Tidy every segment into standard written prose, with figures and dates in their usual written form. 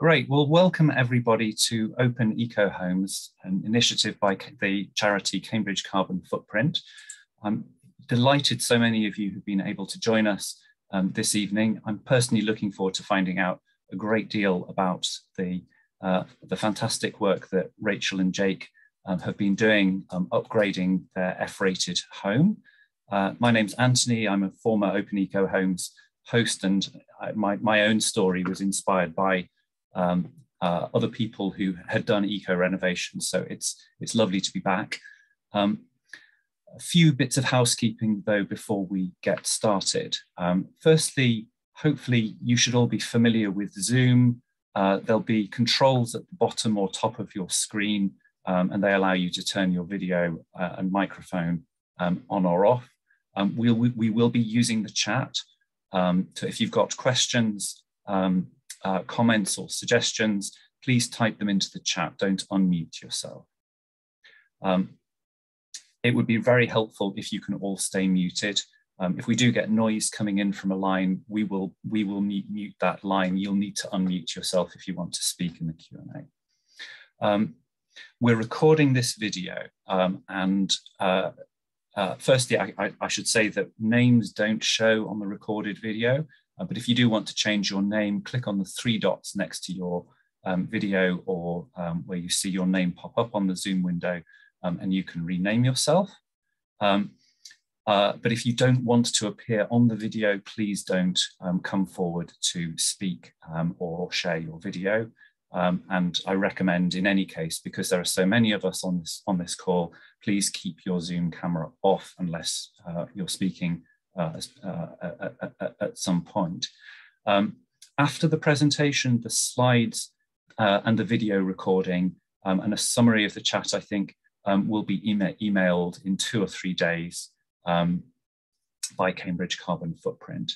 Great. Well, welcome everybody to Open Eco Homes, an initiative by the charity Cambridge Carbon Footprint. I'm delighted so many of you have been able to join us this evening. I'm personally looking forward to finding out a great deal about the fantastic work that Rachel and Jake have been doing upgrading their F-rated home. My name's Antony. I'm a former Open Eco Homes host, and my own story was inspired by other people who had done eco renovations. So it's lovely to be back. A few bits of housekeeping though before we get started. Firstly, hopefully you should all be familiar with Zoom. There'll be controls at the bottom or top of your screen, and they allow you to turn your video and microphone on or off. We will be using the chat. If you've got questions, comments or suggestions, please type them into the chat. Don't unmute yourself. It would be very helpful if you can all stay muted. If we do get noise coming in from a line, we will mute that line. You'll need to unmute yourself if you want to speak in the Q&A. We're recording this video, firstly, I should say that names don't show on the recorded video, but if you do want to change your name, click on the 3 dots next to your video or where you see your name pop up on the Zoom window, and you can rename yourself. But if you don't want to appear on the video, please don't come forward to speak or share your video. And I recommend in any case, because there are so many of us on this call, please keep your Zoom camera off unless you're speaking at some point. After the presentation, the slides and the video recording and a summary of the chat, I think, will be emailed in 2 or 3 days by Cambridge Carbon Footprint.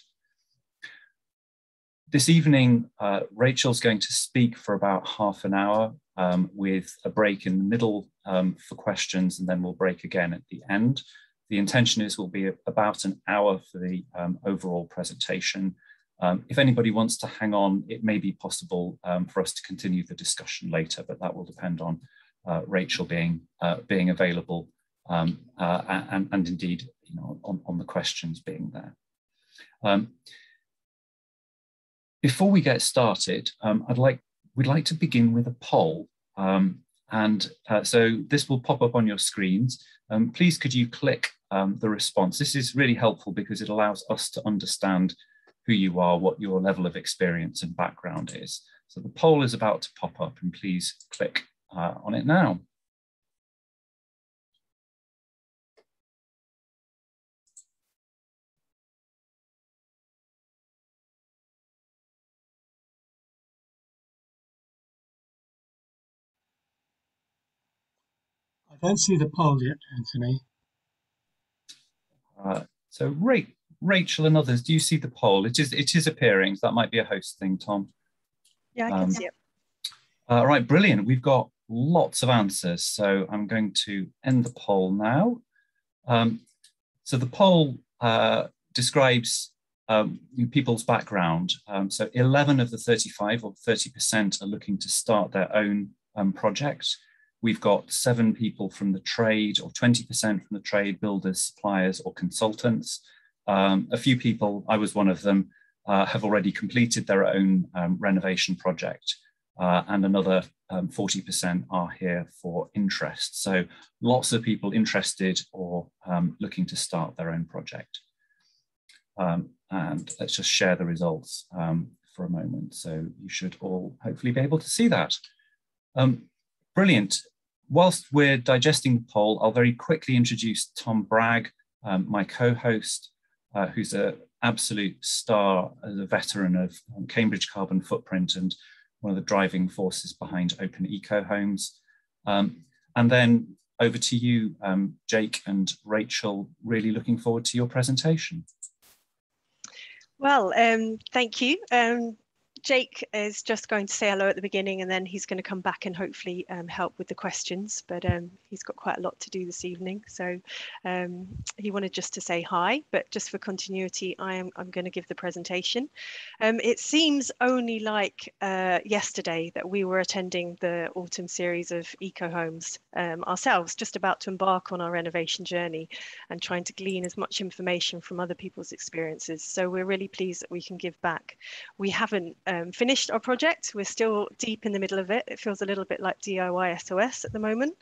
This evening, Rachel's going to speak for about half an hour with a break in the middle for questions, and then we'll break again at the end. The intention is we'll be about an hour for the overall presentation. If anybody wants to hang on, it may be possible for us to continue the discussion later, but that will depend on Rachel being available and indeed, you know, on the questions being there. Before we get started, we'd like to begin with a poll. So this will pop up on your screens. Please could you click the response? This is really helpful because it allows us to understand who you are, what your level of experience and background is. So the poll is about to pop up, and please click on it now. I don't see the poll yet, Anthony. So Rachel and others, do you see the poll? It is appearing. So that might be a host thing, Tom. Yeah, I can see it. All right, brilliant. We've got lots of answers. So I'm going to end the poll now. So the poll describes people's background. So 11 of the 35 or 30% are looking to start their own project. We've got 7 people from the trade, or 20% from the trade, builders, suppliers, or consultants. A few people, I was one of them, have already completed their own renovation project, and another 40% are here for interest. So lots of people interested or looking to start their own project. And let's just share the results for a moment. So you should all hopefully be able to see that. Brilliant. Whilst we're digesting the poll, I'll very quickly introduce Tom Bragg, my co-host, who's an absolute star as a veteran of Cambridge Carbon Footprint and one of the driving forces behind Open Eco Homes. And then over to you, Jake and Rachel. Really looking forward to your presentation. Well, thank you. Jake is just going to say hello at the beginning, and then he's going to come back and hopefully help with the questions, but he's got quite a lot to do this evening, so he wanted just to say hi, but just for continuity, I'm going to give the presentation. It seems only like yesterday that we were attending the autumn series of eco homes ourselves, just about to embark on our renovation journey and trying to glean as much information from other people's experiences. So we're really pleased that we can give back. We haven't finished our project. We're still deep in the middle of it. It feels a little bit like DIY SOS at the moment,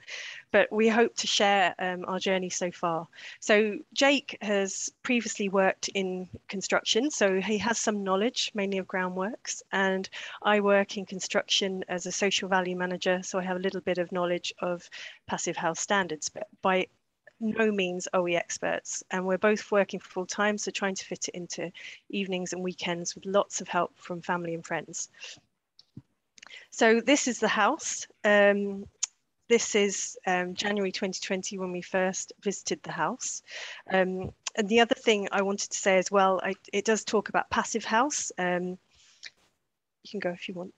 but we hope to share our journey so far. So Jake has previously worked in construction, so he has some knowledge, mainly of groundworks, and I work in construction as a social value manager, so I have a little bit of knowledge of Passivhaus Standards, but by no means are we experts, and we're both working full time, so trying to fit it into evenings and weekends with lots of help from family and friends. So this is the house. This is January 2020 when we first visited the house. And the other thing I wanted to say as well, it does talk about Passivhaus. You can go if you want.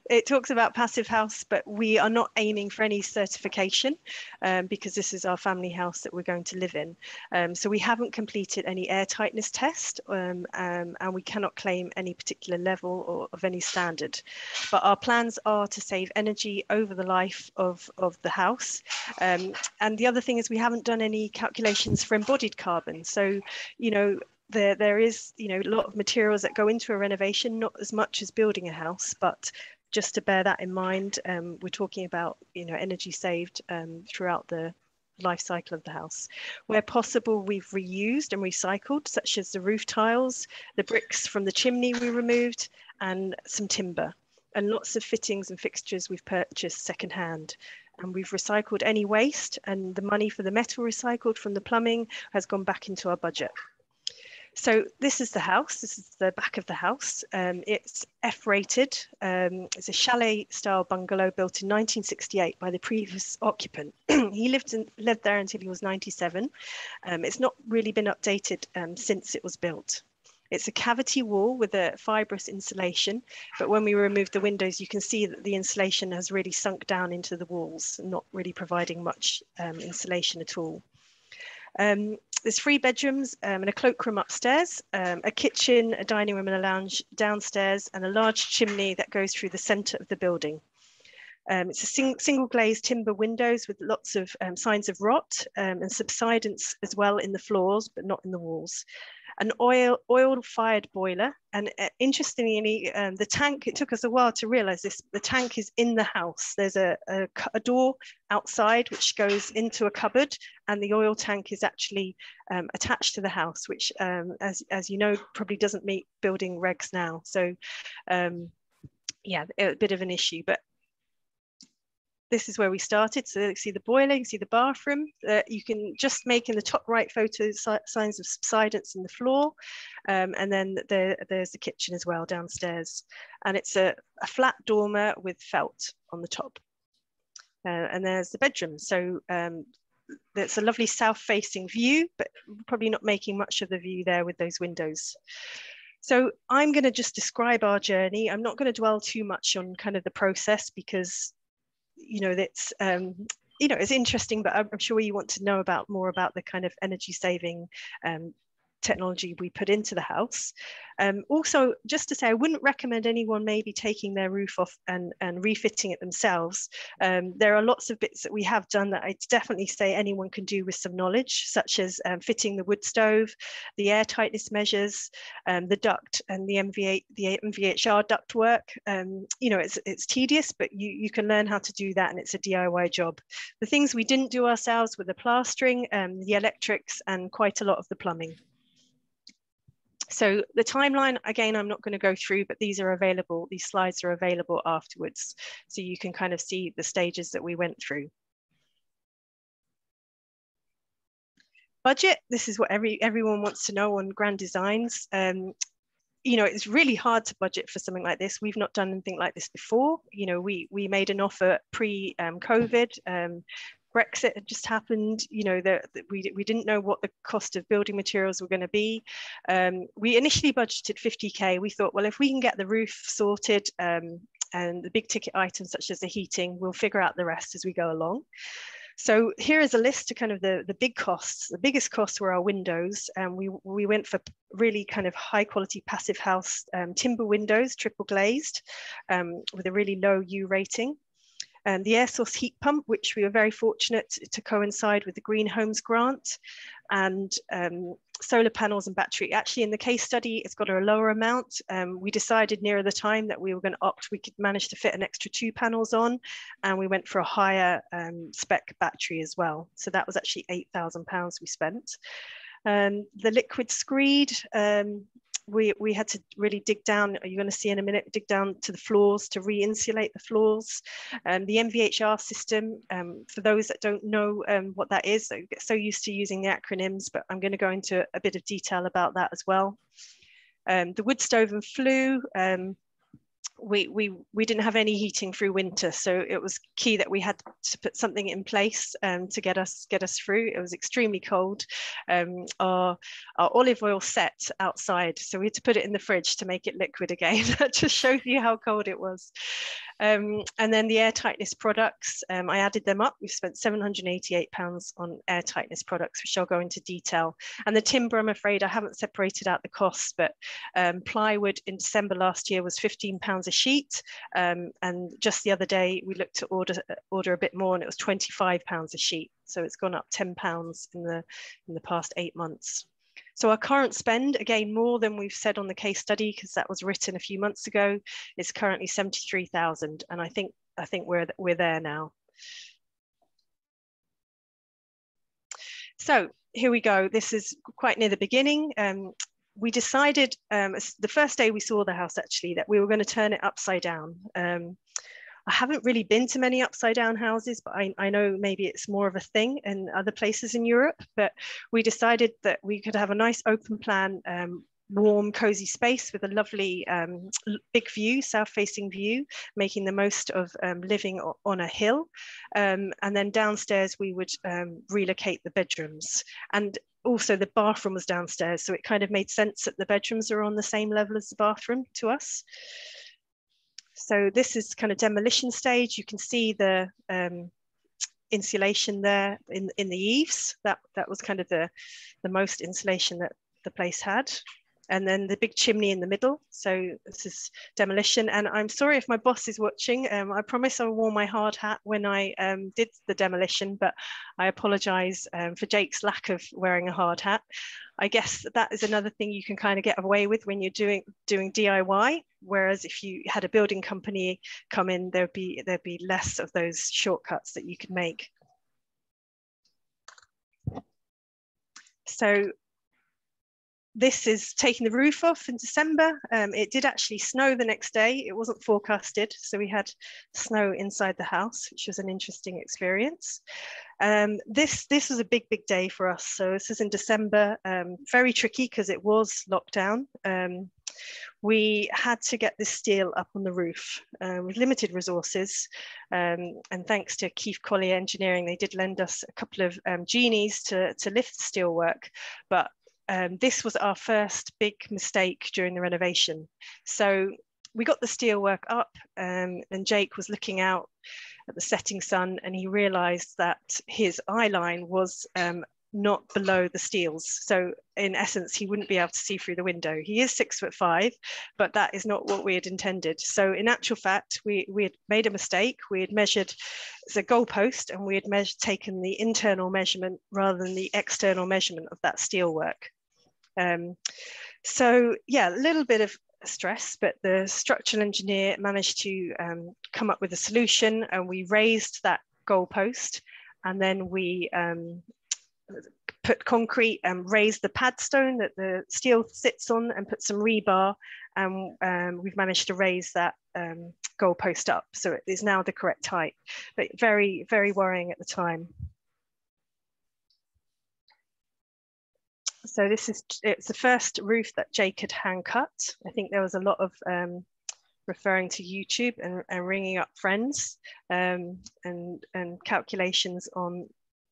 It talks about Passivhaus, but we are not aiming for any certification because this is our family house that we're going to live in. So we haven't completed any airtightness test and we cannot claim any particular level or of any standard. But our plans are to save energy over the life of the house. And the other thing is we haven't done any calculations for embodied carbon. So, you know, there is, you know, a lot of materials that go into a renovation, not as much as building a house, but just to bear that in mind, we're talking about, you know, energy saved throughout the life cycle of the house. Where possible, we've reused and recycled, such as the roof tiles, the bricks from the chimney we removed, and some timber. And lots of fittings and fixtures we've purchased secondhand. And we've recycled any waste, and the money for the metal recycled from the plumbing has gone back into our budget. So this is the house. This is the back of the house. It's F-rated. It's a chalet-style bungalow built in 1968 by the previous occupant. He lived there until he was 97. It's not really been updated since it was built. It's a cavity wall with a fibrous insulation, but when we remove the windows, you can see that the insulation has really sunk down into the walls, not really providing much insulation at all. There's 3 bedrooms and a cloakroom upstairs, a kitchen, a dining room and a lounge downstairs, and a large chimney that goes through the centre of the building. It's a single glazed timber windows with lots of signs of rot and subsidence as well in the floors, but not in the walls. An oil-fired boiler, and interestingly, the tank, it took us a while to realize this, the tank is in the house. There's a door outside which goes into a cupboard, and the oil tank is actually attached to the house, which, as you know, probably doesn't meet building regs now. So yeah, a bit of an issue, but this is where we started. So you can see the boiler, you can see the bathroom. You can just make in the top right photo signs of subsidence in the floor. And then there's the kitchen as well downstairs. And it's a flat dormer with felt on the top. And there's the bedroom. So it's a lovely south-facing view, but probably not making much of the view there with those windows. So I'm going to just describe our journey. I'm not going to dwell too much on kind of the process because you know, that's, you know, it's interesting, but I'm sure you want to know more about the kind of energy saving technology we put into the house. Also, just to say, I wouldn't recommend anyone maybe taking their roof off and refitting it themselves. There are lots of bits that we have done that I'd definitely say anyone can do with some knowledge, such as fitting the wood stove, the air tightness measures, the duct and the MVHR duct work. You know, it's tedious, but you can learn how to do that, and it's a DIY job. The things we didn't do ourselves were the plastering, the electrics, and quite a lot of the plumbing. So the timeline, again, I'm not going to go through, but these are available. These slides are available afterwards. So you can kind of see the stages that we went through. Budget, this is what everyone wants to know on grand designs. You know, it's really hard to budget for something like this. We've not done anything like this before. You know, we made an offer pre-COVID. Brexit had just happened, you know, we didn't know what the cost of building materials were going to be. We initially budgeted 50k. We thought, well, if we can get the roof sorted and the big ticket items such as the heating, we'll figure out the rest as we go along. So here is a list of kind of the big costs. The biggest costs were our windows, and we went for really kind of high quality Passivhaus timber windows, triple glazed, with a really low U rating. The air source heat pump, which we were very fortunate to coincide with the Green Homes grant, and solar panels and battery. Actually, in the case study, it's got a lower amount. We decided nearer the time that we were going to opt, we could manage to fit an extra 2 panels on, and we went for a higher spec battery as well. So that was actually £8,000 we spent. The liquid screed, we had to really dig down, you're going to see in a minute, dig down to the floors to re-insulate the floors. The MVHR system, for those that don't know what that is, I get so used to using the acronyms, but I'm going to go into a bit of detail about that as well. The wood stove and flue, we didn't have any heating through winter, so it was key that we had to put something in place to get us through. It was extremely cold. Our olive oil set outside, so we had to put it in the fridge to make it liquid again. That just shows you how cold it was. And then the air tightness products, I added them up. We've spent £788 on air tightness products, which I'll go into detail. And the timber, I'm afraid I haven't separated out the costs, but plywood in December last year was £15 a sheet. And just the other day, we looked to order a bit more, and it was £25 a sheet. So it's gone up £10 in the past 8 months. So our current spend, again, more than we've said on the case study, because that was written a few months ago, is currently 73,000, and I think we're there now. So here we go. This is quite near the beginning. We decided the first day we saw the house, actually, that we were going to turn it upside down. I haven't really been to many upside down houses, but I know maybe it's more of a thing in other places in Europe. But we decided that we could have a nice open plan, warm, cozy space with a lovely big view, south-facing view, making the most of living on a hill. And then downstairs, we would relocate the bedrooms. And also the bathroom was downstairs, so it kind of made sense that the bedrooms are on the same level as the bathroom to us. So this is kind of demolition stage. You can see the insulation there in the eaves. That was kind of the most insulation that the place had. And then the big chimney in the middle. So this is demolition. And I'm sorry if my boss is watching. I promise I wore my hard hat when I did the demolition, but I apologize for Jake's lack of wearing a hard hat. I guess that is another thing you can kind of get away with when you're doing DIY. Whereas if you had a building company come in, there'd be less of those shortcuts that you could make. So this is taking the roof off in December. It did actually snow the next day. It wasn't forecasted, so we had snow inside the house, which was an interesting experience. This was a big day for us. So this is in December, very tricky because it was lockdown. We had to get this steel up on the roof with limited resources. And thanks to Keith Collier Engineering, they did lend us a couple of genies to lift the steel work. But this was our first big mistake during the renovation. So we got the steelwork up and Jake was looking out at the setting sun, and he realized that his eye line was not below the steels. So in essence, he wouldn't be able to see through the window. He is 6'5", but that is not what we had intended. So in actual fact, we had made a mistake. We had measured the goalpost, and we had taken the internal measurement rather than the external measurement of that steelwork. So yeah, a little bit of stress, but the structural engineer managed to come up with a solution, and we raised that goalpost, and then we put concrete and raised the pad stone that the steel sits on, and put some rebar, and we've managed to raise that goalpost up, so it is now the correct height, but very, very worrying at the time. So it's the first roof that Jake had hand cut. I think there was a lot of referring to YouTube and ringing up friends, and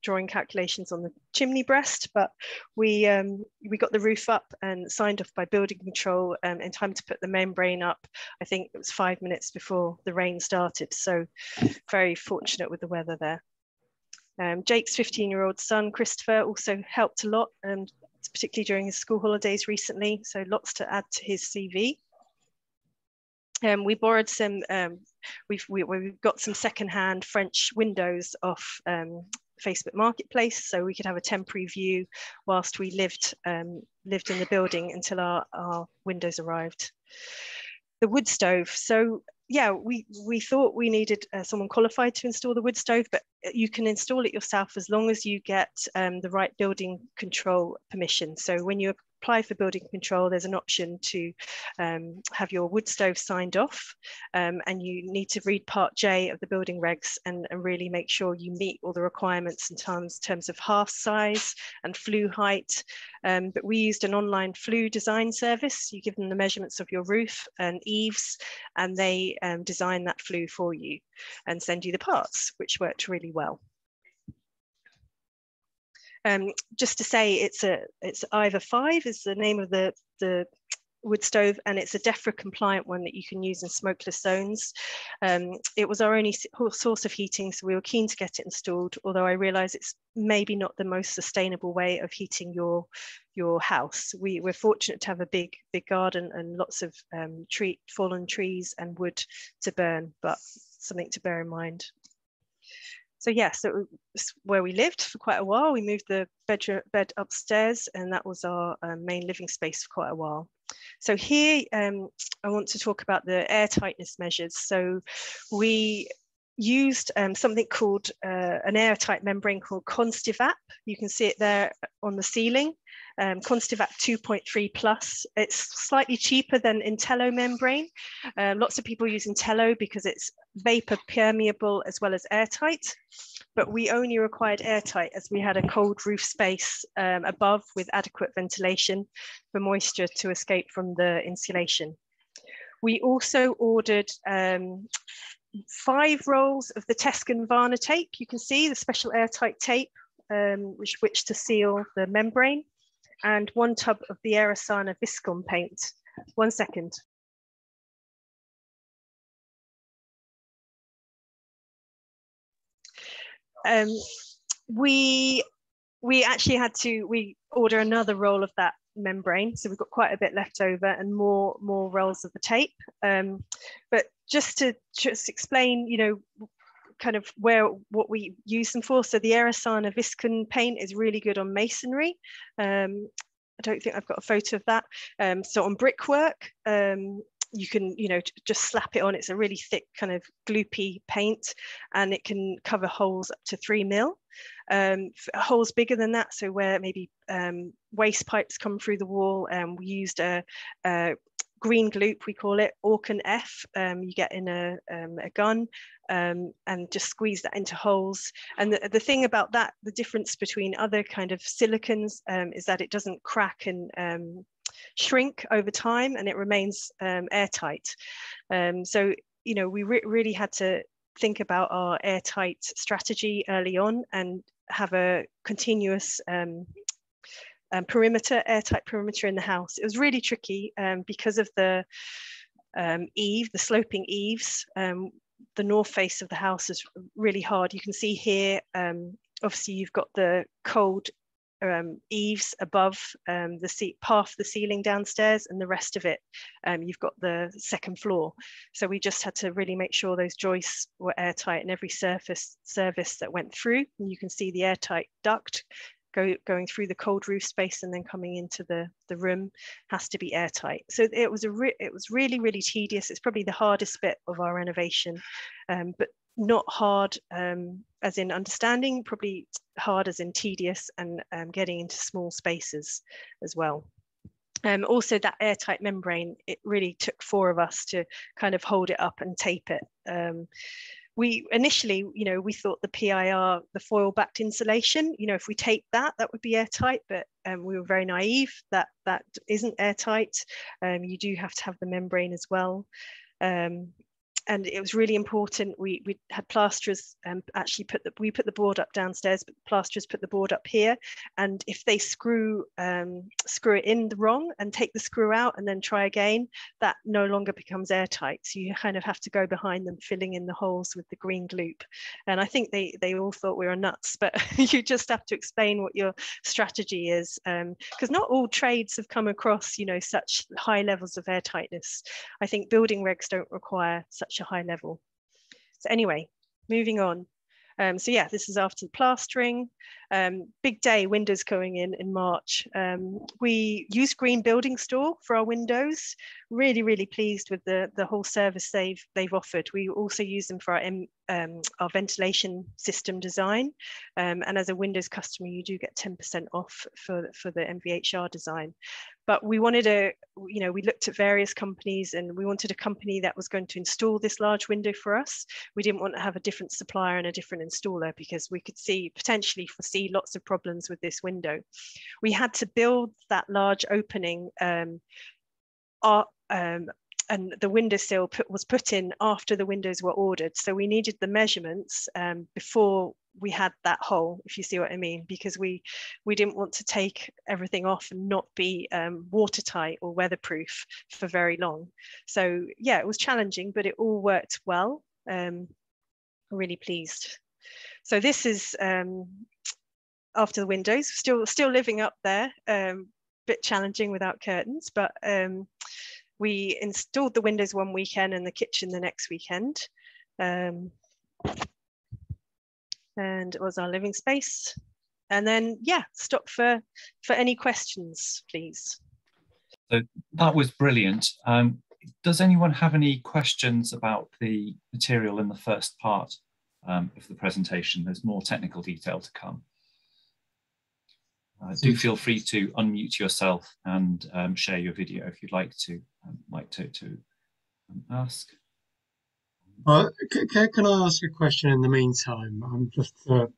drawing calculations on the chimney breast. But we got the roof up and signed off by building control in time to put the membrane up. I think it was 5 minutes before the rain started, so very fortunate with the weather there. Jake's 15-year-old son Christopher also helped a lot, particularly during his school holidays recently, so lots to add to his CV. We borrowed some, we've got some secondhand French windows off Facebook Marketplace, so we could have a temporary view whilst we lived in the building until our windows arrived. The wood stove. So yeah, we thought we needed someone qualified to install the wood stove, but you can install it yourself as long as you get the right building control permission. So when you apply for building control, there's an option to have your wood stove signed off, and you need to read Part J of the building regs and really make sure you meet all the requirements in terms of half size and flue height. But we used an online flue design service. You give them the measurements of your roof and eaves, and they design that flue for you and send you the parts, which worked really well. Just to say, it's IVA 5 is the name of the wood stove, and it's a DEFRA compliant one that you can use in smokeless zones. It was our only source of heating, so we were keen to get it installed, although I realise it's maybe not the most sustainable way of heating your house. We're fortunate to have a big garden and lots of fallen trees and wood to burn, but something to bear in mind. So yeah, so it's where we lived for quite a while. We moved the bed upstairs, and that was our main living space for quite a while. So here, I want to talk about the air tightness measures. So we used something called an airtight membrane called Constivat. You can see it there on the ceiling. Constivat 2.3 plus. It's slightly cheaper than Intello membrane. Lots of people use Intello because it's vapor permeable as well as airtight, but we only required airtight as we had a cold roof space above with adequate ventilation for moisture to escape from the insulation. We also ordered 5 rolls of the Tescan Varna tape. You can see the special airtight tape, which to seal the membrane, and 1 tub of the Aerosana Viscon paint. 1 second. We actually had to order another roll of that membrane, so we've got quite a bit left over, and more rolls of the tape. But just to explain, you know, kind of what we use them for. So the Aerosana Viscon paint is really good on masonry. I don't think I've got a photo of that. So on brickwork, you can, you know, just slap it on. It's a really thick kind of gloopy paint, and it can cover holes up to 3 mil. Holes bigger than that, so where maybe waste pipes come through the wall, we used a green gloop, we call it, Orkan F. You get in a gun and just squeeze that into holes. And the thing about that, the difference between other kind of silicons is that it doesn't crack and shrink over time, and it remains airtight. So, you know, we really had to think about our airtight strategy early on and have a continuous airtight perimeter in the house. It was really tricky because of the the sloping eaves. The north face of the house is really hard. You can see here, obviously you've got the cold eaves above half the ceiling downstairs, and the rest of it you've got the second floor. So we just had to really make sure those joists were airtight in every service that went through. And you can see the airtight duct going through the cold roof space and then coming into the room has to be airtight. So it was really, really tedious. It's probably the hardest bit of our renovation, but not hard as in understanding, probably hard as in tedious and getting into small spaces as well. Also that airtight membrane, it really took 4 of us to kind of hold it up and tape it. We initially, you know, we thought the PIR, the foil backed insulation, you know, if we tape that would be airtight, but we were very naive that isn't airtight. You do have to have the membrane as well. And it was really important. We had plasterers actually we put the board up downstairs, but the plasterers put the board up here. And if they screw it in wrong and take the screw out and then try again, that no longer becomes airtight. So you kind of have to go behind them, filling in the holes with the green gloop. And I think they all thought we were nuts, but you just have to explain what your strategy is, because not all trades have come across, you know, such high levels of airtightness. I think building regs don't require such a high level. So anyway, moving on. So yeah, this is after the plastering. Big day, windows going in March. We used Green Building Store for our windows. Really pleased with the whole service they've offered. We also use them for our ventilation system design. And as a Windows customer, you do get 10% off for the MVHR design. But we wanted we looked at various companies, and we wanted a company that was going to install this large window for us. We didn't want to have a different supplier and a different installer, because we could potentially foresee lots of problems with this window. We had to build that large opening, and the windowsill was put in after the windows were ordered. So we needed the measurements before we had that hole, if you see what I mean, because we didn't want to take everything off and not be watertight or weatherproof for very long. So yeah, it was challenging, but it all worked well. Really pleased. So this is after the windows, still living up there, bit challenging without curtains, but we installed the windows one weekend and the kitchen the next weekend. And it was our living space. And then, yeah, stop for any questions, please. So that was brilliant. Does anyone have any questions about the material in the first part of the presentation? There's more technical detail to come. Do feel free to unmute yourself and share your video if you'd like to ask. Can I ask a question in the meantime? I'm just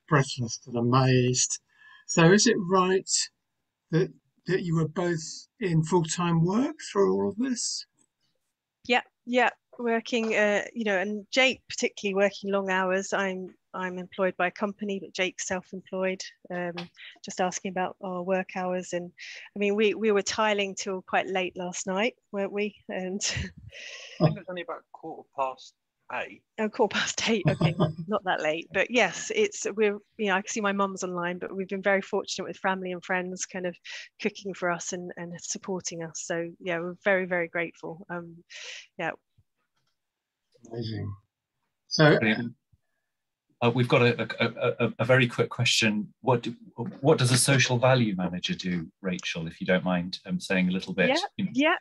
breathless and amazed. So is it right that you were both in full-time work through all of this? Yeah, working, and Jake particularly working long hours. I'm employed by a company, but Jake's self-employed. Just asking about our work hours, and I mean, we were tiling till quite late last night, weren't we? And I think it was only about 8:15. Oh, 8:15. Okay, not that late, but yes, I can see my mum's online, but we've been very fortunate with family and friends kind of cooking for us and supporting us. So yeah, we're very, very grateful. Yeah. Amazing. So we've got a very quick question. What does a social value manager do, Rachel, if you don't mind saying a little bit?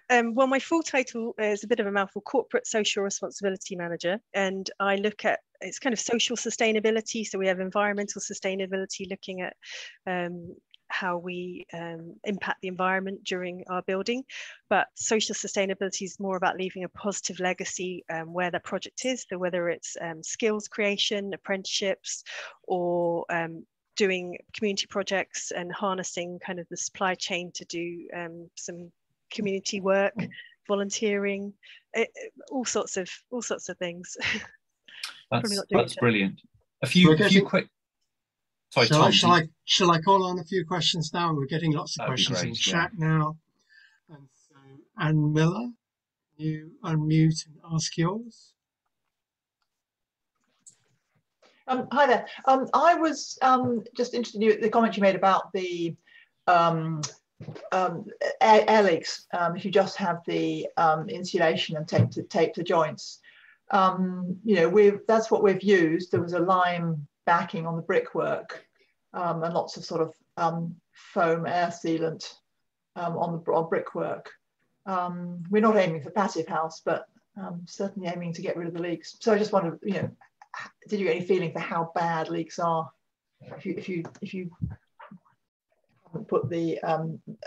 Well, my full title is a bit of a mouthful: Corporate Social Responsibility Manager, and I look at, it's kind of social sustainability. So we have environmental sustainability, looking at how we impact the environment during our building, but social sustainability is more about leaving a positive legacy where the project is. So whether it's skills creation, apprenticeships, or doing community projects and harnessing kind of the supply chain to do some community work, volunteering, all sorts of things. That's brilliant. A few quick. Sorry, Tom. Shall I call on a few questions now? We're getting lots of questions in chat now. And so, Anne Miller, you unmute and ask yours. Hi there. I was just interested in the comment you made about the air leaks. If you just have the insulation and tape to joints, that's what we've used. There was a lime backing on the brickwork and lots of sort of foam air sealant on brickwork. We're not aiming for passive house, but certainly aiming to get rid of the leaks. So I just wondered, did you get any feeling for how bad leaks are if you haven't put the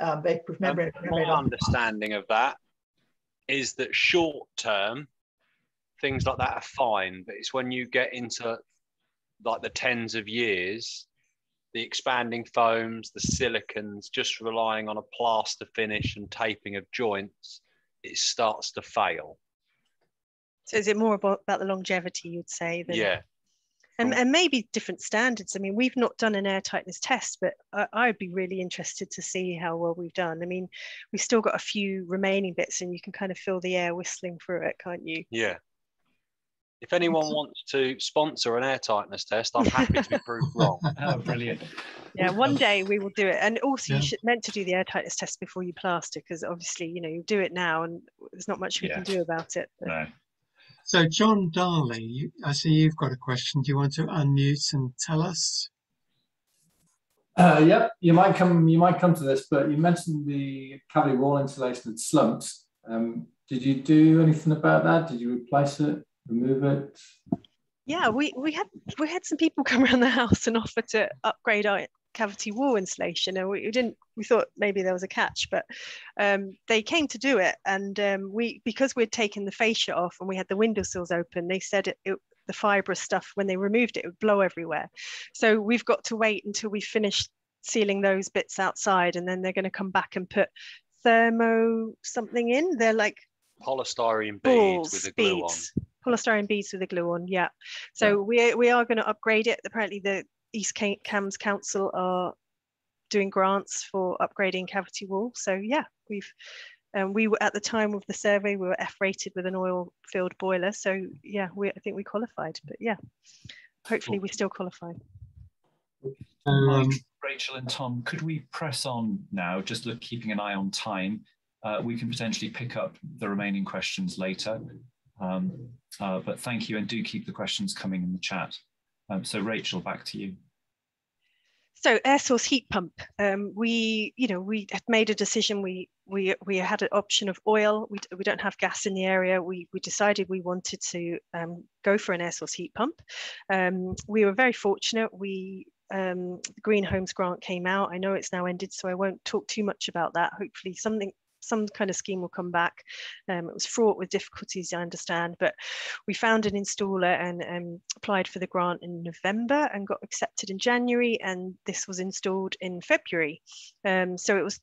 vaporproof membrane? My understanding of that is that short term things like that are fine, but it's when you get into like the tens of years, the expanding foams, the silicons, just relying on a plaster finish and taping of joints, it starts to fail. So is it more about the longevity, you'd say? Than, Yeah. and maybe different standards. I mean, we've not done an airtightness test, but I'd be really interested to see how well we've done. I mean, we've still got a few remaining bits, and you can kind of feel the air whistling through it, can't you? Yeah. If anyone wants to sponsor an airtightness test, I'm happy to be proved wrong. Oh, brilliant. Yeah, one day we will do it. And also, Yeah. you should meant to do the airtightness test before you plaster, because obviously, you know, you do it now and there's not much we can do about it. But... No. So, John Darley, I see you've got a question. Do you want to unmute and tell us? Yep, you might come to this, but you mentioned the cavity wall insulation had slumped. Did you do anything about that? Did you replace it, remove it? Yeah, we had some people come around the house and offer to upgrade our cavity wall insulation, and we thought maybe there was a catch, but they came to do it, and because we'd taken the fascia off and we had the windowsills open, they said the fibrous stuff, when they removed it, it would blow everywhere. So we've got to wait until we finish sealing those bits outside, and then they're going to come back and put thermo something in. They're like polystyrene balls, beads with the glue on. Polystyrene beads with the glue on, yeah. So yeah. we are going to upgrade it. Apparently the East Cambs Council are doing grants for upgrading cavity wall. So yeah, we were at the time of the survey, we were F rated with an oil-filled boiler. So yeah, I think we qualified. But yeah, hopefully we still qualify. Mike, Rachel and Tom, could we press on now? Just keeping an eye on time. We can potentially pick up the remaining questions later. But thank you, and do keep the questions coming in the chat. So Rachel, back to you. So air source heat pump. We had made a decision. We had an option of oil. We don't have gas in the area. We decided we wanted to go for an air source heat pump. We were very fortunate. The Green Homes grant came out. I know it's now ended, so I won't talk too much about that. Hopefully some kind of scheme will come back. It was fraught with difficulties, I understand, but we found an installer and applied for the grant in November and got accepted in January, and this was installed in February. So it was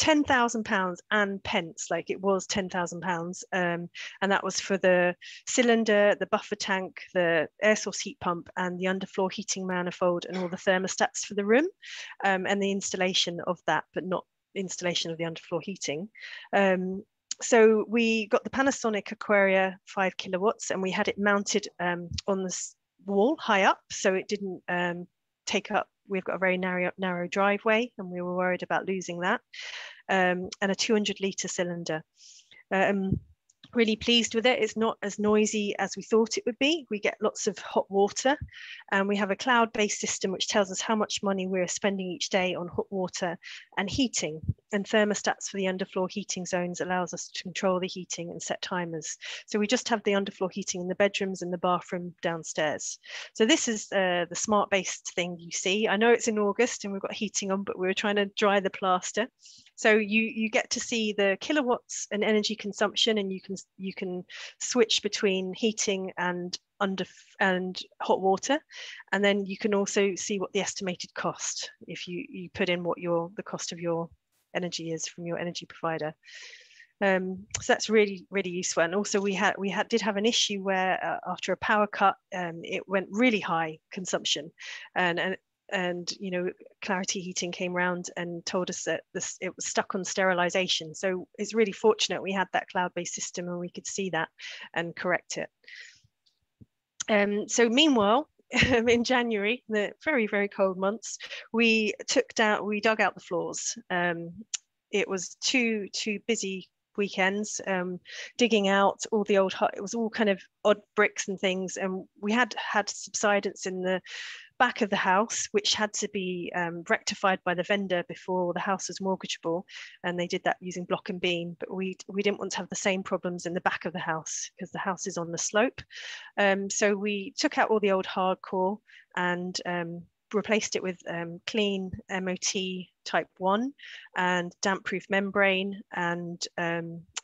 £10,000 and pence, like it was £10,000, and that was for the cylinder, the buffer tank, the air source heat pump, and the underfloor heating manifold, and all the thermostats for the room, and the installation of that, but not installation of the underfloor heating. So we got the Panasonic Aquaria 5 kilowatts, and we had it mounted on the wall high up, so it didn't take up. We've got a very narrow driveway, and we were worried about losing that. And a 200-litre cylinder. Really pleased with it. It's not as noisy as we thought it would be. We get lots of hot water, and we have a cloud-based system which tells us how much money we're spending each day on hot water and heating, and thermostats for the underfloor heating zones allows us to control the heating and set timers. So we just have the underfloor heating in the bedrooms and the bathroom downstairs. So this is the smart-based thing you see. I know it's in August and we've got heating on, but we were trying to dry the plaster. So you get to see the kilowatts and energy consumption, and you can switch between heating and hot water, and then you can also see what the estimated cost if you put in what the cost of your energy is from your energy provider. So that's really, really useful. And also we did have an issue where after a power cut, it went really high consumption, and you know, Clarity Heating came round and told us that it was stuck on sterilization. So it's really fortunate we had that cloud-based system and we could see that and correct it. So meanwhile, in January, the very, very cold months, we dug out the floors. It was two busy weekends, digging out all the old, it was all kind of odd bricks and things, and we had subsidence in the back of the house, which had to be rectified by the vendor before the house was mortgageable, and they did that using block and beam. But we didn't want to have the same problems in the back of the house because the house is on the slope. So we took out all the old hardcore and replaced it with clean MOT type 1 and damp proof membrane and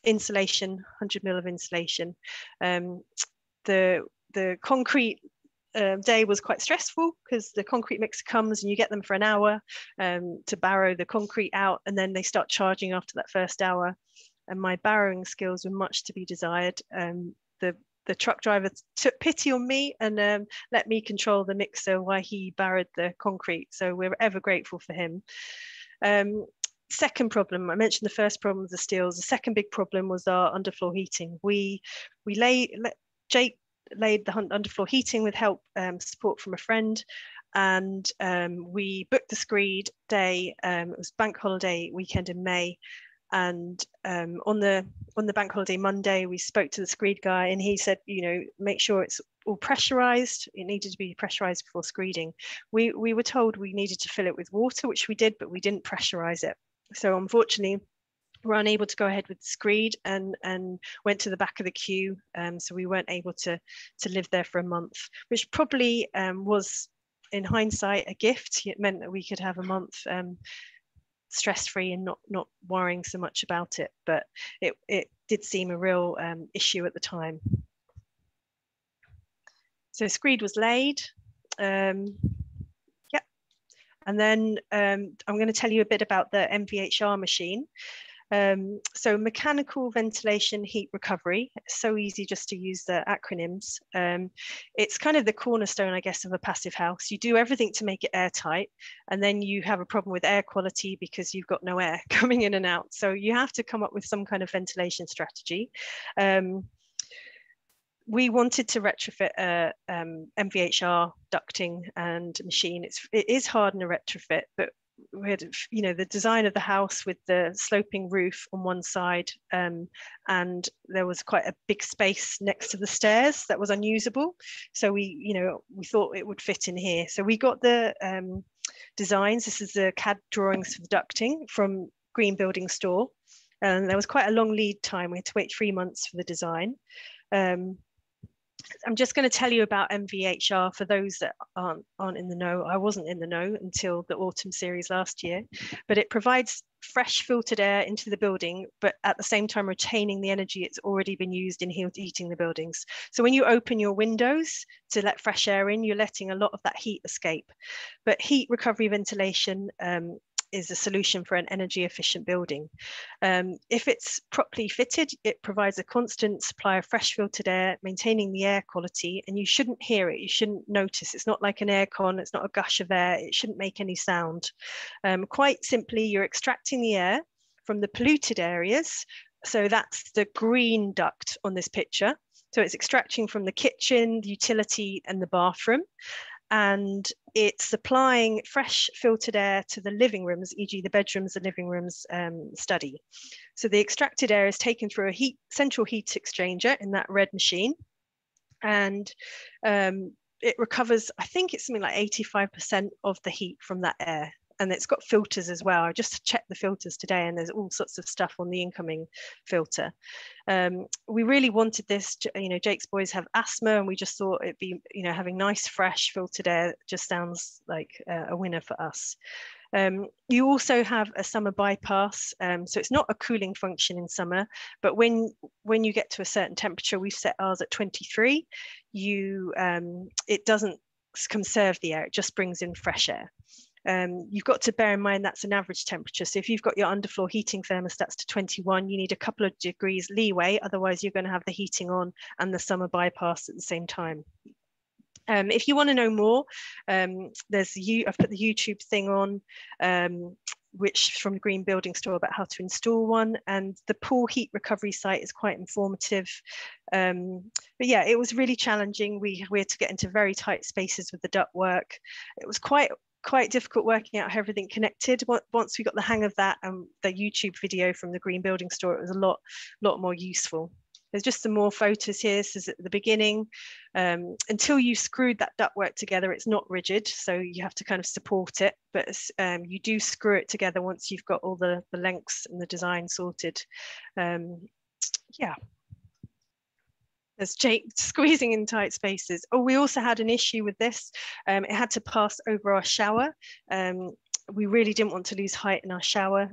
insulation, 100 mil of insulation. The concrete day was quite stressful because the concrete mixer comes and you get them for an hour to barrow the concrete out, and then they start charging after that first hour. And my barrowing skills were much to be desired. the truck driver took pity on me and let me control the mixer while he barred the concrete. So we're ever grateful for him. Second problem, I mentioned the first problem was the steels. The second big problem was our underfloor heating. Jake laid the underfloor heating with help, support from a friend, and we booked the screed day. It was bank holiday weekend in May, and on the bank holiday Monday, we spoke to the screed guy, and he said, you know, make sure it's all pressurized. It needed to be pressurized before screeding. We were told we needed to fill it with water, which we did, but we didn't pressurize it. So unfortunately, we're unable to go ahead with the screed and went to the back of the queue. So we weren't able to live there for a month, which probably was, in hindsight, a gift. It meant that we could have a month stress-free and not worrying so much about it. But it did seem a real issue at the time. So screed was laid. And then I'm going to tell you a bit about the MVHR machine. So mechanical ventilation heat recovery. It's so easy just to use the acronyms. It's kind of the cornerstone, I guess, of a passive house. You do everything to make it airtight, and then you have a problem with air quality because you've got no air coming in and out. So you have to come up with some kind of ventilation strategy. We wanted to retrofit a MVHR ducting and machine. It is hard in a retrofit, but we had, you know, the design of the house with the sloping roof on one side, and there was quite a big space next to the stairs that was unusable. So we thought it would fit in here. So we got the designs. This is the CAD drawings for the ducting from Green Building Store, and there was quite a long lead time. We had to wait 3 months for the design. I'm just going to tell you about MVHR for those that aren't in the know. I wasn't in the know until the autumn series last year, but it provides fresh filtered air into the building, but at the same time retaining the energy it's already been used in heating the buildings. So when you open your windows to let fresh air in, you're letting a lot of that heat escape. But heat recovery ventilation is a solution for an energy efficient building. If it's properly fitted, it provides a constant supply of fresh filtered air, maintaining the air quality, and you shouldn't hear it, you shouldn't notice. It's not like an aircon, it's not a gush of air, it shouldn't make any sound. Quite simply, you're extracting the air from the polluted areas. So that's the green duct on this picture. So it's extracting from the kitchen, the utility, and the bathroom. And it's supplying fresh filtered air to the living rooms, e.g. the bedrooms, the living rooms, study. So the extracted air is taken through a central heat exchanger in that red machine. And it recovers, I think it's something like 85% of the heat from that air. And it's got filters as well. I just checked the filters today, and there's all sorts of stuff on the incoming filter. We really wanted this to, Jake's boys have asthma, and we just thought it'd be, having nice, fresh filtered air just sounds like a winner for us. You also have a summer bypass, so it's not a cooling function in summer, but when you get to a certain temperature, we've set ours at 23, it doesn't conserve the air, it just brings in fresh air. You've got to bear in mind that's an average temperature. So if you've got your underfloor heating thermostats to 21, you need a couple of degrees leeway, otherwise you're going to have the heating on and the summer bypass at the same time. If you want to know more, I've put the YouTube thing on, which from the Green Building Store about how to install one, and the pool heat recovery site is quite informative. But yeah, it was really challenging. We had to get into very tight spaces with the ductwork. It was quite difficult working out how everything connected. Once we got the hang of that and the YouTube video from the Green Building Store, it was a lot more useful. There's just some more photos here. This is at the beginning. Until you screwed that ductwork together, it's not rigid, so you have to kind of support it, but you do screw it together once you've got all the lengths and the design sorted. Yeah. There's Jake squeezing in tight spaces. Oh, we also had an issue with this. It had to pass over our shower. We really didn't want to lose height in our shower,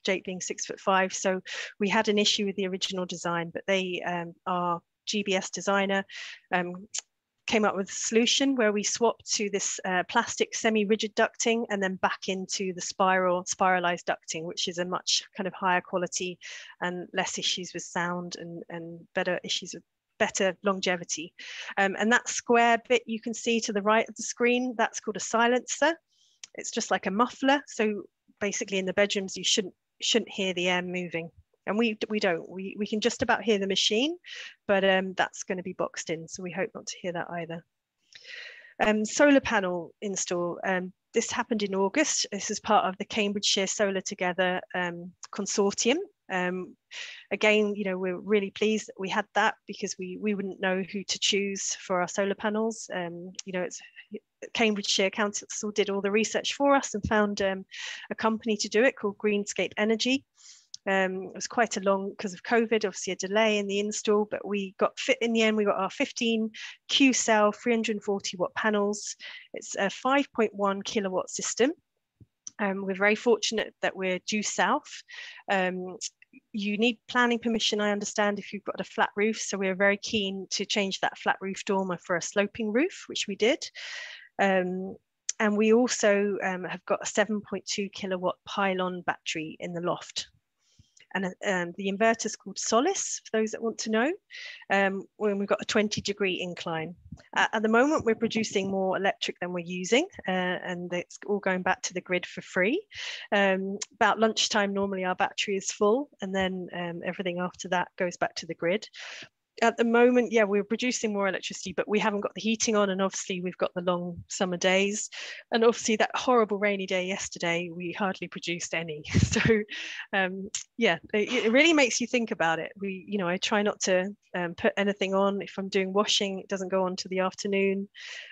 Jake being 6'5", so we had an issue with the original design, but our GBS designer came up with a solution where we swapped to this plastic semi-rigid ducting and then back into the spiralized ducting, which is a much kind of higher quality and less issues with sound and better issues with better longevity. And that square bit you can see to the right of the screen, that's called a silencer. It's just like a muffler. So basically in the bedrooms, you shouldn't hear the air moving. And we don't. We can just about hear the machine, but that's going to be boxed in. So we hope not to hear that either. Solar panel install. This happened in August. This is part of the Cambridgeshire Solar Together consortium. Again, you know, we're really pleased that we had that, because we wouldn't know who to choose for our solar panels. You know, it's Cambridgeshire Council did all the research for us and found a company to do it called Greenscape Energy. It was quite a long, because of COVID, obviously a delay in the install, but we got fit in the end. We got our 15 Q cell 340 watt panels. It's a 5.1 kilowatt system. We're very fortunate that we're due south. You need planning permission, I understand, if you've got a flat roof. So we're very keen to change that flat roof dormer for a sloping roof, which we did. And we also have got a 7.2 kilowatt pylon battery in the loft. And the inverter is called Solace, for those that want to know, when we've got a 20-degree incline. At the moment, we're producing more electric than we're using, and it's all going back to the grid for free. About lunchtime, normally our battery is full, and then everything after that goes back to the grid. At the moment, yeah, we're producing more electricity, but we haven't got the heating on, and obviously we've got the long summer days, and obviously that horrible rainy day yesterday, we hardly produced any. So yeah, it really makes you think about it. You know, I try not to put anything on. If I'm doing washing, it doesn't go on to the afternoon.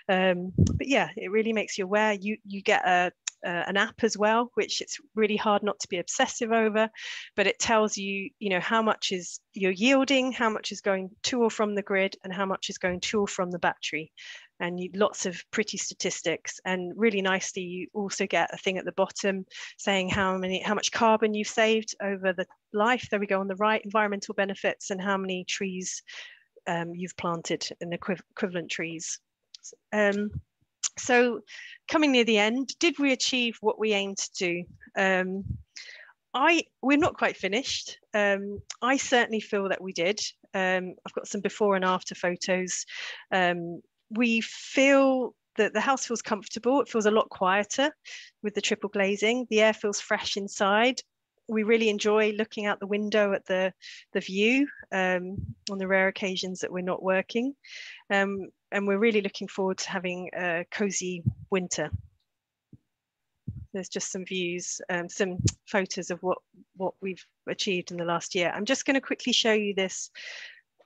But yeah, it really makes you aware. You get an app as well, which it's really hard not to be obsessive over, but it tells you, you know, how much is you're yielding, how much is going to or from the grid, and how much is going to or from the battery. And lots of pretty statistics, and really nicely you also get a thing at the bottom saying how much carbon you've saved over the life. There we go on the right, environmental benefits, and how many trees you've planted in equivalent trees. So coming near the end, did we achieve what we aimed to do? We're not quite finished. I certainly feel that we did. I've got some before and after photos. We feel that the house feels comfortable. It feels a lot quieter with the triple glazing. The air feels fresh inside. We really enjoy looking out the window at the view on the rare occasions that we're not working. And we're really looking forward to having a cozy winter. There's just some views, some photos of what we've achieved in the last year. I'm just going to quickly show you this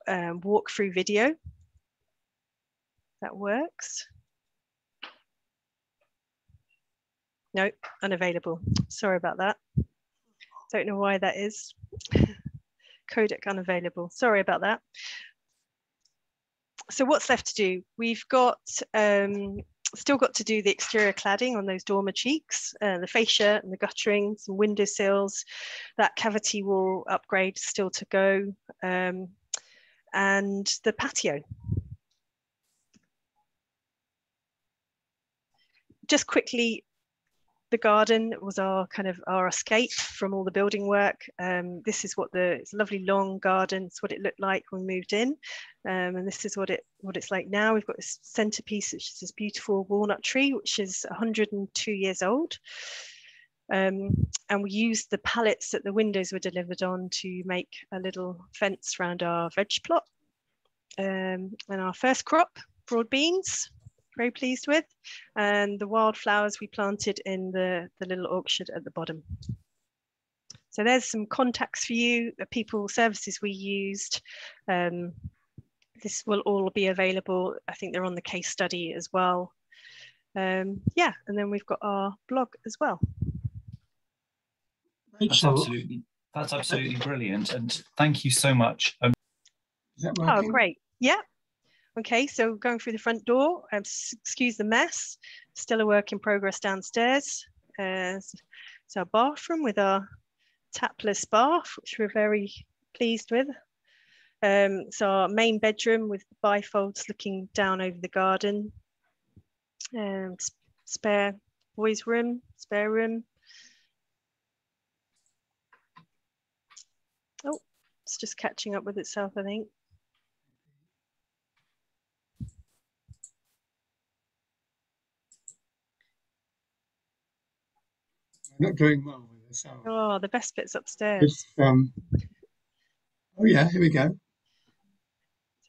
walkthrough video. That works. Nope, unavailable. Sorry about that. Don't know why that is. Codec unavailable. Sorry about that. So what's left to do? We've got still got to do the exterior cladding on those dormer cheeks, the fascia and the guttering, some window sills, that cavity wall upgrade still to go, and the patio. Just quickly, the garden was our escape from all the building work. This is it's a lovely long garden. It's what it looked like when we moved in, and this is what it's like now. We've got this centerpiece, which is this beautiful walnut tree, which is 102 years old. And we used the pallets that the windows were delivered on to make a little fence around our veg plot. And our first crop, broad beans. Very pleased with, and the wildflowers we planted in the little orchard at the bottom. So there's some contacts for you, the people, services we used. This will all be available. I think they're on the case study as well. Yeah, and then we've got our blog as well. That's absolutely brilliant, and thank you so much. Is that working? Oh, great. Yeah. Okay, so going through the front door, excuse the mess, still a work in progress downstairs. It's our bathroom with our tapless bath, which we're very pleased with. So our main bedroom with bifolds looking down over the garden. Spare boys' room, spare room. Oh, it's just catching up with itself, I think. not doing well with this. Oh, the best bit's upstairs. Oh yeah, here we go.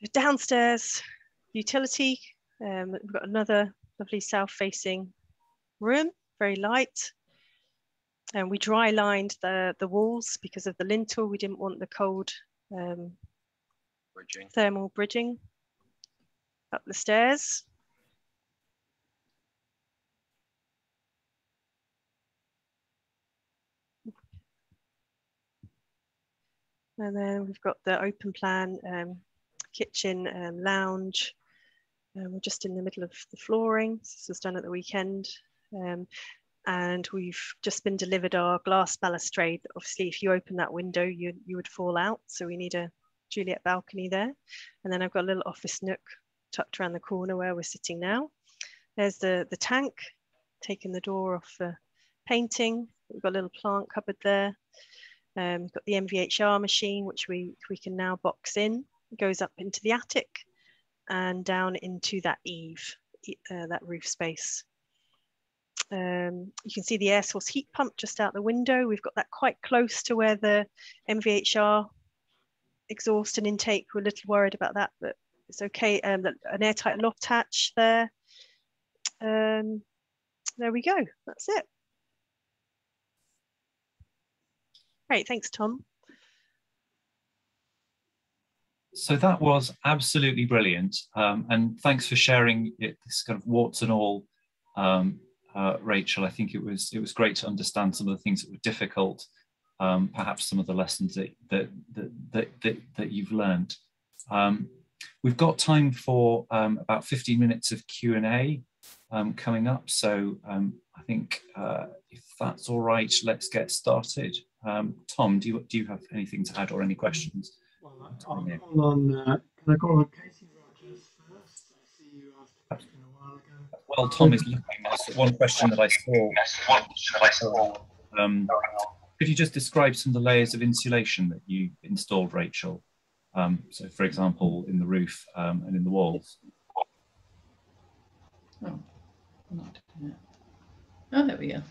So downstairs, utility. We've got another lovely south-facing room, very light. And we dry lined the walls because of the lintel. We didn't want the cold thermal bridging up the stairs. And then we've got the open plan kitchen lounge. We're just in the middle of the flooring. This was done at the weekend. And we've just been delivered our glass balustrade. Obviously, if you open that window, you would fall out. So we need a Juliet balcony there. And then I've got a little office nook tucked around the corner where we're sitting now. There's the tank, taking the door off the painting. We've got a little plant cupboard there. We've got the MVHR machine, which we can now box in. It goes up into the attic and down into that eave, that roof space. You can see the air source heat pump just out the window. We've got that quite close to where the MVHR exhaust and intake. We're a little worried about that, but it's okay. An airtight loft hatch there. There we go. That's it. Great, thanks, Tom. So that was absolutely brilliant, and thanks for sharing it, this kind of warts and all, Rachel. I think it was great to understand some of the things that were difficult, perhaps some of the lessons that you've learned. We've got time for about 15 minutes of Q&A coming up, so I think if that's all right, let's get started. Tom, do you have anything to add or any questions? Well, can I call on Casey Rogers first? I see you asked a question a while ago. Well, Tom is looking. That's one question that I saw. Could you just describe some of the layers of insulation that you installed, Rachel? So, for example, in the roof and in the walls. Oh, I'm not doing it. Oh, there we go.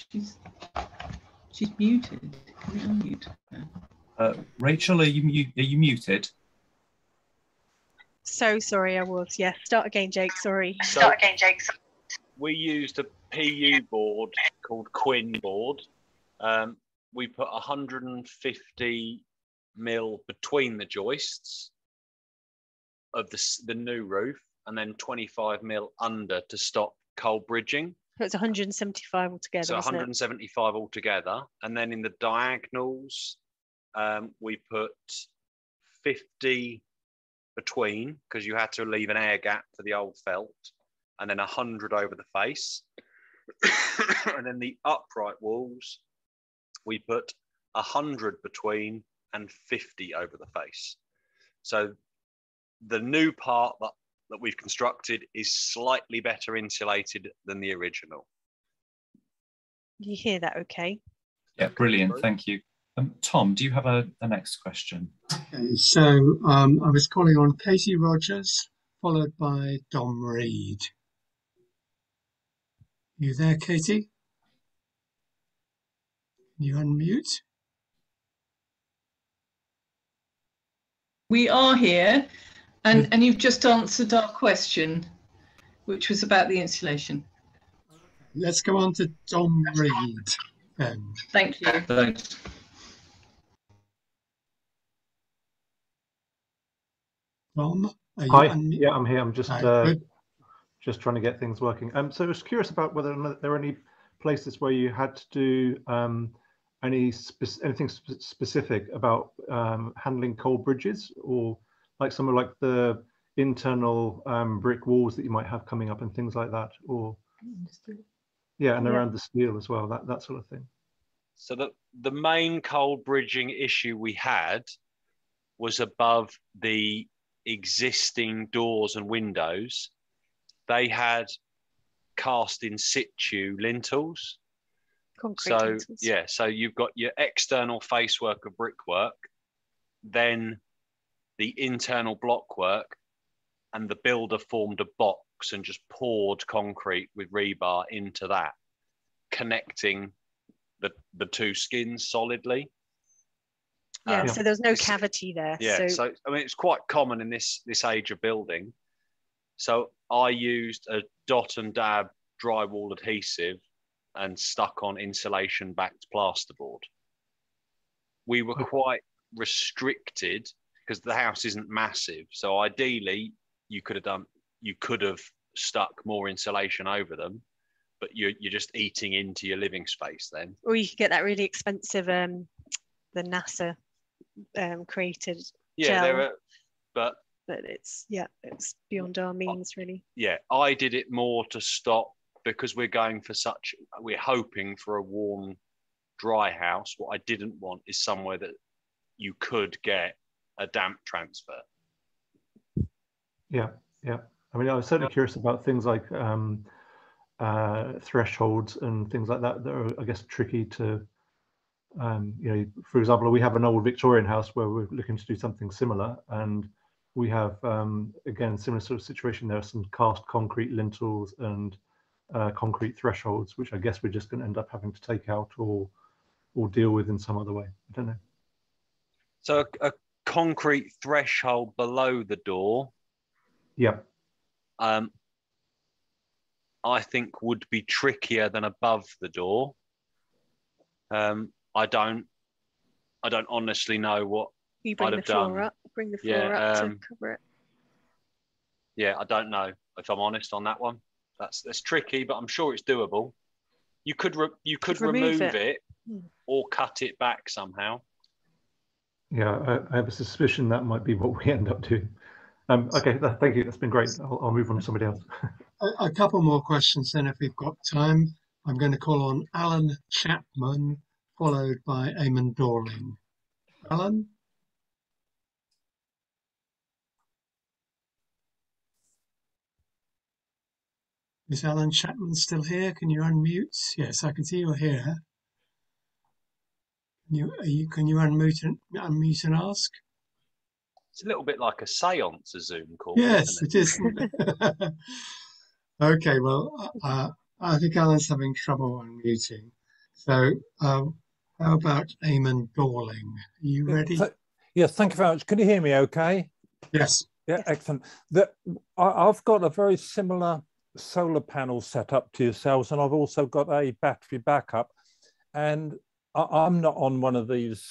She's muted. Can we unmute her? Rachel, are you muted? So sorry, I was. Yeah, start again, Jake. Sorry. So we used a PU board called Quinn board. We put 150 mil between the joists of the new roof, and then 25 mil under to stop cold bridging. So it's 175 altogether. So 175 altogether, and then in the diagonals, we put 50 between, because you had to leave an air gap for the old felt, and then 100 over the face. And then the upright walls, we put 100 between and 50 over the face. So the new part that we've constructed is slightly better insulated than the original. You hear that okay? Yeah, brilliant, thank you. Tom, do you have a next question? Okay, so I was calling on Casey Rogers, followed by Dom Reed. You there, Katie? Can you unmute? We are here, and you've just answered our question, which was about the insulation. Let's go on to Dom Reed then. Thank you. Thanks. Dom, are you Hi, unmute? yeah, I'm here. I'm just Good. just trying to get things working. So I was curious about whether or not there are any places where you had to do anything specific about handling cold bridges, or like some of like the internal brick walls that you might have coming up and things like that, or yeah, and around the steel as well, that sort of thing. So the main cold bridging issue we had was above the existing doors and windows. They had cast in situ lintels. Concrete So lintels. yeah, so you've got your external facework of brickwork, then the internal blockwork, and the builder formed a box and just poured concrete with rebar into that, connecting the two skins solidly. Yeah, so there's no cavity there. Yeah, so I mean, it's quite common in this age of building. So I used a dot and dab drywall adhesive and stuck on insulation backed plasterboard. We were quite restricted because the house isn't massive. So ideally you could have stuck more insulation over them, but you're just eating into your living space then. Or you could get that really expensive the NASA created gel. There are, but it's beyond our means really. Yeah, I did it more to stop, because we're hoping for a warm, dry house. What I didn't want is somewhere that you could get a damp transfer. Yeah. I mean, I was certainly curious about things like thresholds and things like that are, I guess, tricky to, for example, we have an old Victorian house where we're looking to do something similar, and we have, again, similar sort of situation. There are some cast concrete lintels and concrete thresholds, which I guess we're just going to end up having to take out or deal with in some other way. I don't know. So a concrete threshold below the door, I think would be trickier than above the door. I don't honestly know what I'd have done. Bring the floor up to cover it. Yeah, I don't know, if I'm honest on that one. That's tricky, but I'm sure it's doable. You could remove it or cut it back somehow. Yeah, I have a suspicion that might be what we end up doing. Okay, thank you. That's been great. I'll move on to somebody else. A couple more questions then, if we've got time. I'm going to call on Alan Chapman, followed by Eamon Dorling. Alan? Is Alan Chapman still here? Can you unmute? Yes, I can see you're here. Can you unmute and ask? It's a little bit like a seance, a Zoom call. Yes, it is. Okay, well, I think Alan's having trouble unmuting. So how about Eamon Dorling? Are you ready? Yes, thank you very much. Can you hear me okay? Yes. Yeah, excellent. I've got a very similar solar panel set up to yourselves, and I've also got a battery backup. And I'm not on one of these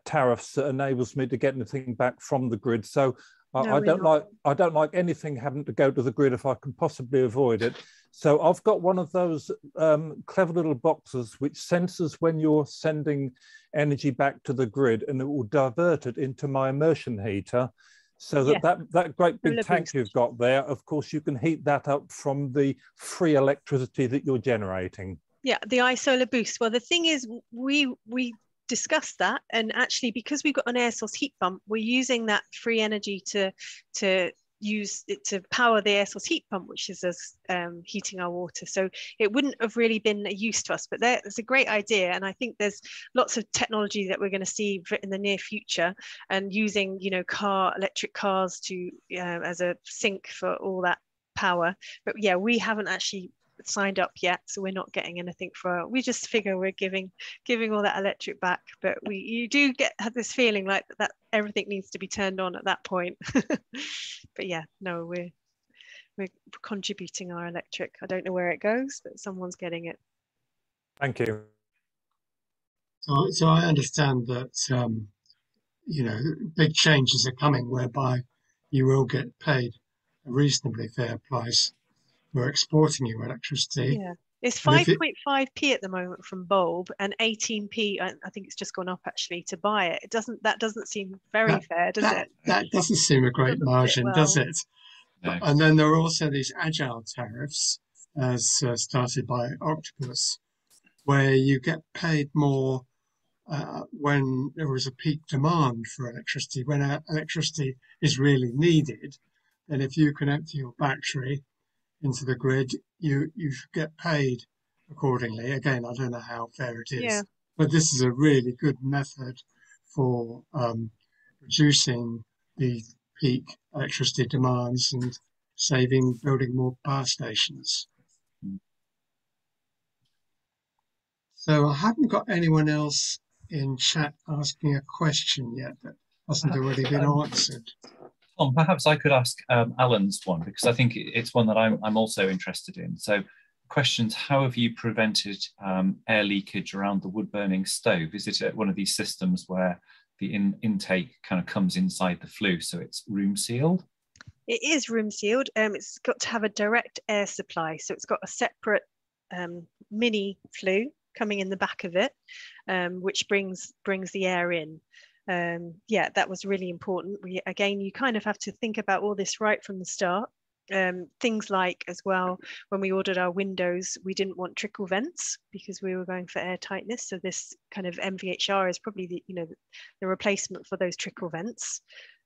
tariffs that enables me to get anything back from the grid. So I don't like anything having to go to the grid if I can possibly avoid it. So I've got one of those clever little boxes which senses when you're sending energy back to the grid, and it will divert it into my immersion heater. So that great big tank you've got there, of course, you can heat that up from the free electricity that you're generating. Yeah, the iSolar Boost. Well, the thing is, we discussed that, and actually, because we've got an air source heat pump, we're using that free energy to use it to power the air source heat pump, which is us heating our water. So it wouldn't have really been a use to us, but it's a great idea. And I think there's lots of technology that we're going to see in the near future, and using, electric cars to as a sink for all that power. But yeah, we haven't actually signed up yet, so we're not getting anything we just figure we're giving all that electric back, but you do have this feeling like that everything needs to be turned on at that point. But yeah, no, we're contributing our electric. I don't know where it goes, but someone's getting it. Thank you. So I understand that big changes are coming whereby you will get paid a reasonably fair price for exporting your electricity. Yeah, it's 5.5p at the moment from Bulb, and 18p. I think it's just gone up actually to buy it. That doesn't seem very fair, does it? That doesn't seem a great margin, does it? No. And then there are also these agile tariffs, as started by Octopus, where you get paid more when there is a peak demand for electricity, when electricity is really needed. And if you connect your battery into the grid, you get paid accordingly. Again, I don't know how fair it is, but this is a really good method for reducing the peak electricity demands and building more power stations. So I haven't got anyone else in chat asking a question yet that hasn't already been answered. Tom, perhaps I could ask Alan's one, because I think it's one that I'm also interested in. So questions, how have you prevented air leakage around the wood-burning stove? Is it one of these systems where the intake kind of comes inside the flue, so it's room sealed? It is room sealed. It's got to have a direct air supply, so it's got a separate mini flue coming in the back of it, which brings the air in. Yeah, that was really important. Again, you kind of have to think about all this right from the start. Things like, as well, when we ordered our windows, we didn't want trickle vents because we were going for air tightness. So this kind of MVHR is probably the replacement for those trickle vents.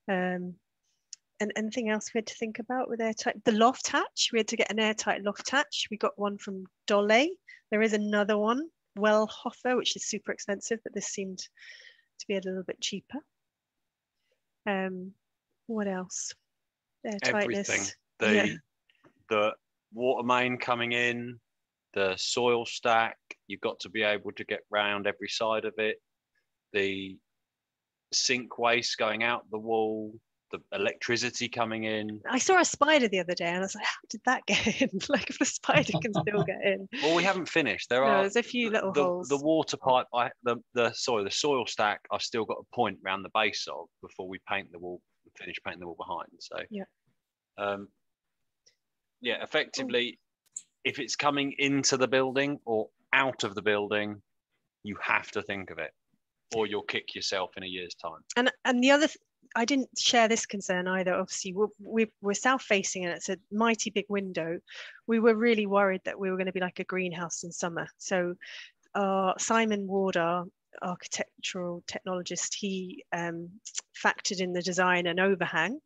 And anything else we had to think about with airtight? The loft hatch, we had to get an airtight loft hatch. We got one from Dole. There is another one, Wellhofer, which is super expensive, but this seemed to be a little bit cheaper. What else? Everything. The water main coming in, the soil stack, you've got to be able to get round every side of it. The sink waste going out the wall, the electricity coming in. I saw a spider the other day and I was like, how did that get in? Like, if the spider can still get in. Well, we haven't finished. There's a few little holes. The water pipe, the soil stack, I've still got a point around the base of before we paint the wall, finish painting the wall behind. So yeah, effectively, if it's coming into the building or out of the building, you have to think of it, or you'll kick yourself in a year's time. And the other, I didn't share this concern either. Obviously, we're south facing and it's a mighty big window. We were really worried that we were going to be like a greenhouse in summer. So Simon Ward, our architectural technologist, he factored in the design an overhang.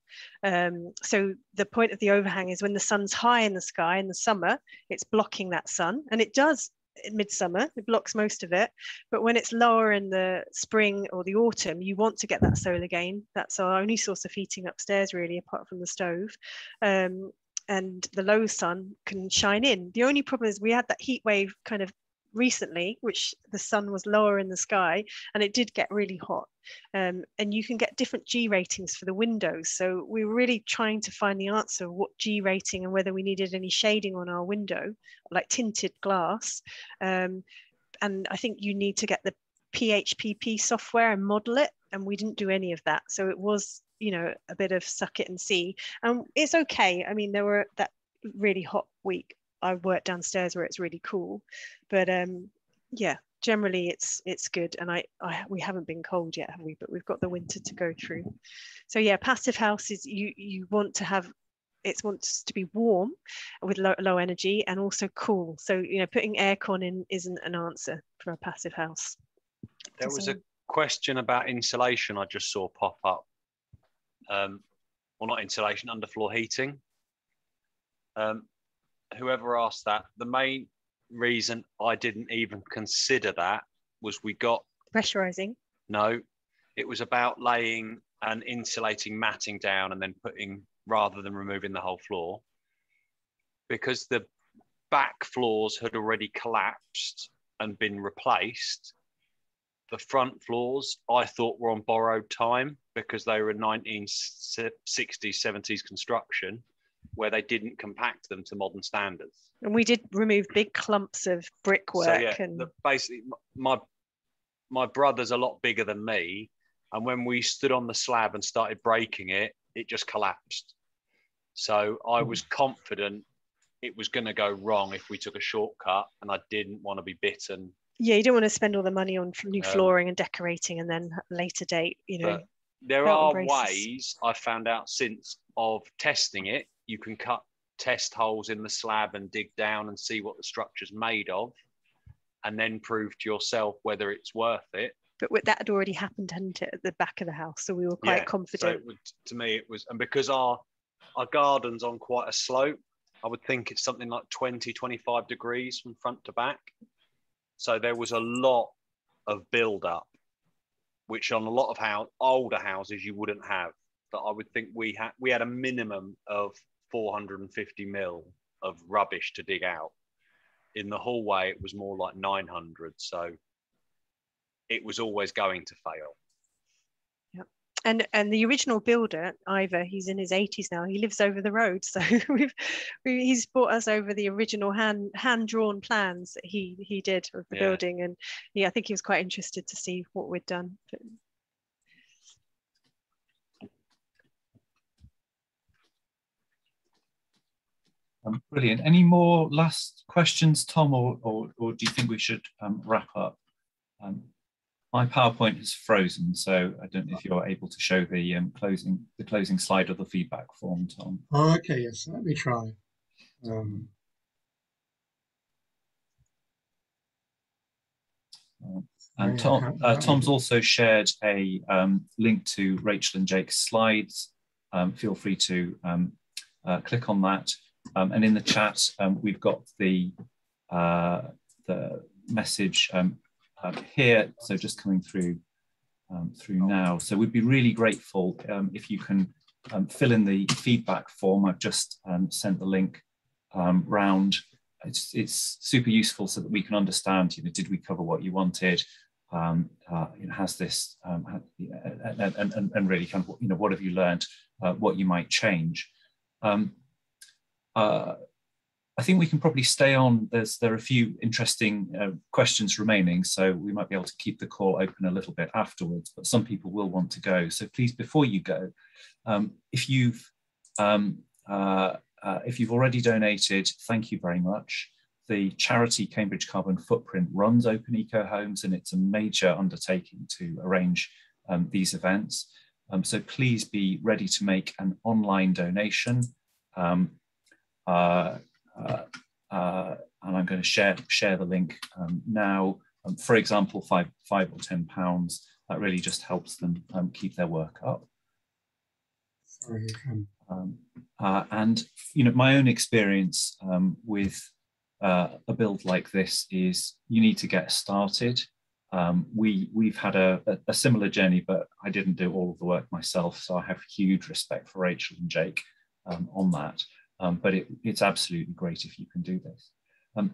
So the point of the overhang is when the sun's high in the sky in the summer, it's blocking that sun, and it does in midsummer, it blocks most of it, but when it's lower in the spring or the autumn, you want to get that solar gain. That's our only source of heating upstairs, really, apart from the stove. And the low sun can shine in. The only problem is we had that heat wave kind of recently, which the sun was lower in the sky and it did get really hot, and you can get different G ratings for the windows, so we were really trying to find the answer of what G rating and whether we needed any shading on our window, like tinted glass, and I think you need to get the PHPP software and model it, and we didn't do any of that, so it was a bit of suck it and see, and it's okay. I mean, there were that really hot week I work downstairs where it's really cool, but yeah, generally it's good, and we haven't been cold yet, have we? But we've got the winter to go through. So yeah, passive house is you want to have, it wants to be warm with low energy and also cool. So putting aircon in isn't an answer for a passive house. There was a question about insulation I just saw pop up. Well, not insulation, underfloor heating. Whoever asked that, the main reason I didn't even consider that was we got pressurizing. No, it was about laying and insulating matting down and then putting, rather than removing the whole floor, because the back floors had already collapsed and been replaced. The front floors I thought were on borrowed time because they were 1960s, 70s construction, where they didn't compact them to modern standards. And we did remove big clumps of brickwork. So yeah, basically my brother's a lot bigger than me, and when we stood on the slab and started breaking it, it just collapsed. So I was confident it was going to go wrong if we took a shortcut, and I didn't want to be bitten. Yeah, you don't want to spend all the money on new flooring and decorating, and then at a later date, there are ways I found out since of testing it. You can cut test holes in the slab and dig down and see what the structure's made of, and then prove to yourself whether it's worth it. But that had already happened, hadn't it, at the back of the house? So we were quite confident. So to me, it was, and because our garden's on quite a slope, I would think it's something like 20, 25 degrees from front to back. So there was a lot of build up, which on a lot of older houses you wouldn't have. that I would think we had a minimum of 450 mil of rubbish to dig out. In the hallway, it was more like 900. So it was always going to fail. Yep. And the original builder, Ivor, he's in his 80s now. He lives over the road, so he's brought us over the original hand drawn plans that he did of the building, and yeah, I think he was quite interested to see what we'd done. Brilliant. Any more last questions, Tom, or do you think we should wrap up? My PowerPoint is frozen, so I don't know if you're able to show the closing slide of the feedback form, Tom. Oh, okay, yes. Let me try. And Tom's also shared a link to Rachel and Jake's slides. Feel free to click on that. And in the chat, we've got the message here, so just coming through now. So we'd be really grateful if you can fill in the feedback form. I've just sent the link round. It's super useful so that we can understand, did we cover what you wanted? Has this and really kind of, what have you learned? What you might change? I think we can probably stay on. There are a few interesting questions remaining, so we might be able to keep the call open a little bit afterwards, but some people will want to go. So please, before you go, if you've already donated, thank you very much. The charity Cambridge Carbon Footprint runs Open Eco Homes, and it's a major undertaking to arrange these events. So please be ready to make an online donation. And I'm going to share the link now. For example, £5 or £10. That really just helps them keep their work up. Sorry. And my own experience with a build like this is you need to get started. We've had a similar journey, but I didn't do all of the work myself, so I have huge respect for Rachel and Jake on that. But it's absolutely great if you can do this. And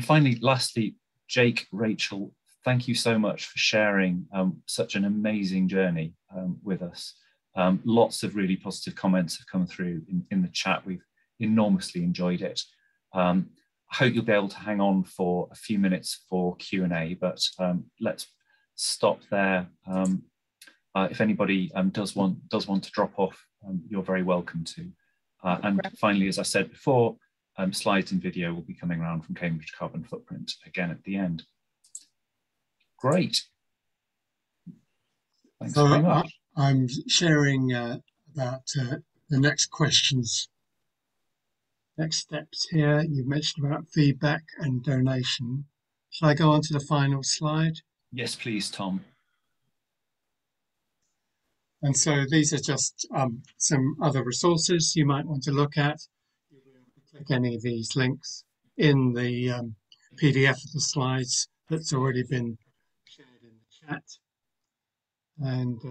finally, lastly, Jake, Rachel, thank you so much for sharing such an amazing journey with us. Lots of really positive comments have come through in the chat. We've enormously enjoyed it. I hope you'll be able to hang on for a few minutes for Q&A, but let's stop there. If anybody does want to drop off, you're very welcome to. And finally, as I said before, slides and video will be coming around from Cambridge Carbon Footprint again at the end. Great. Thanks very much. I'm sharing about the next questions. Next steps here. You've mentioned about feedback and donation. Shall I go on to the final slide? Yes, please, Tom. And so these are just some other resources you might want to look at. You'll be able to click any of these links in the PDF of the slides that's already been shared in the chat. And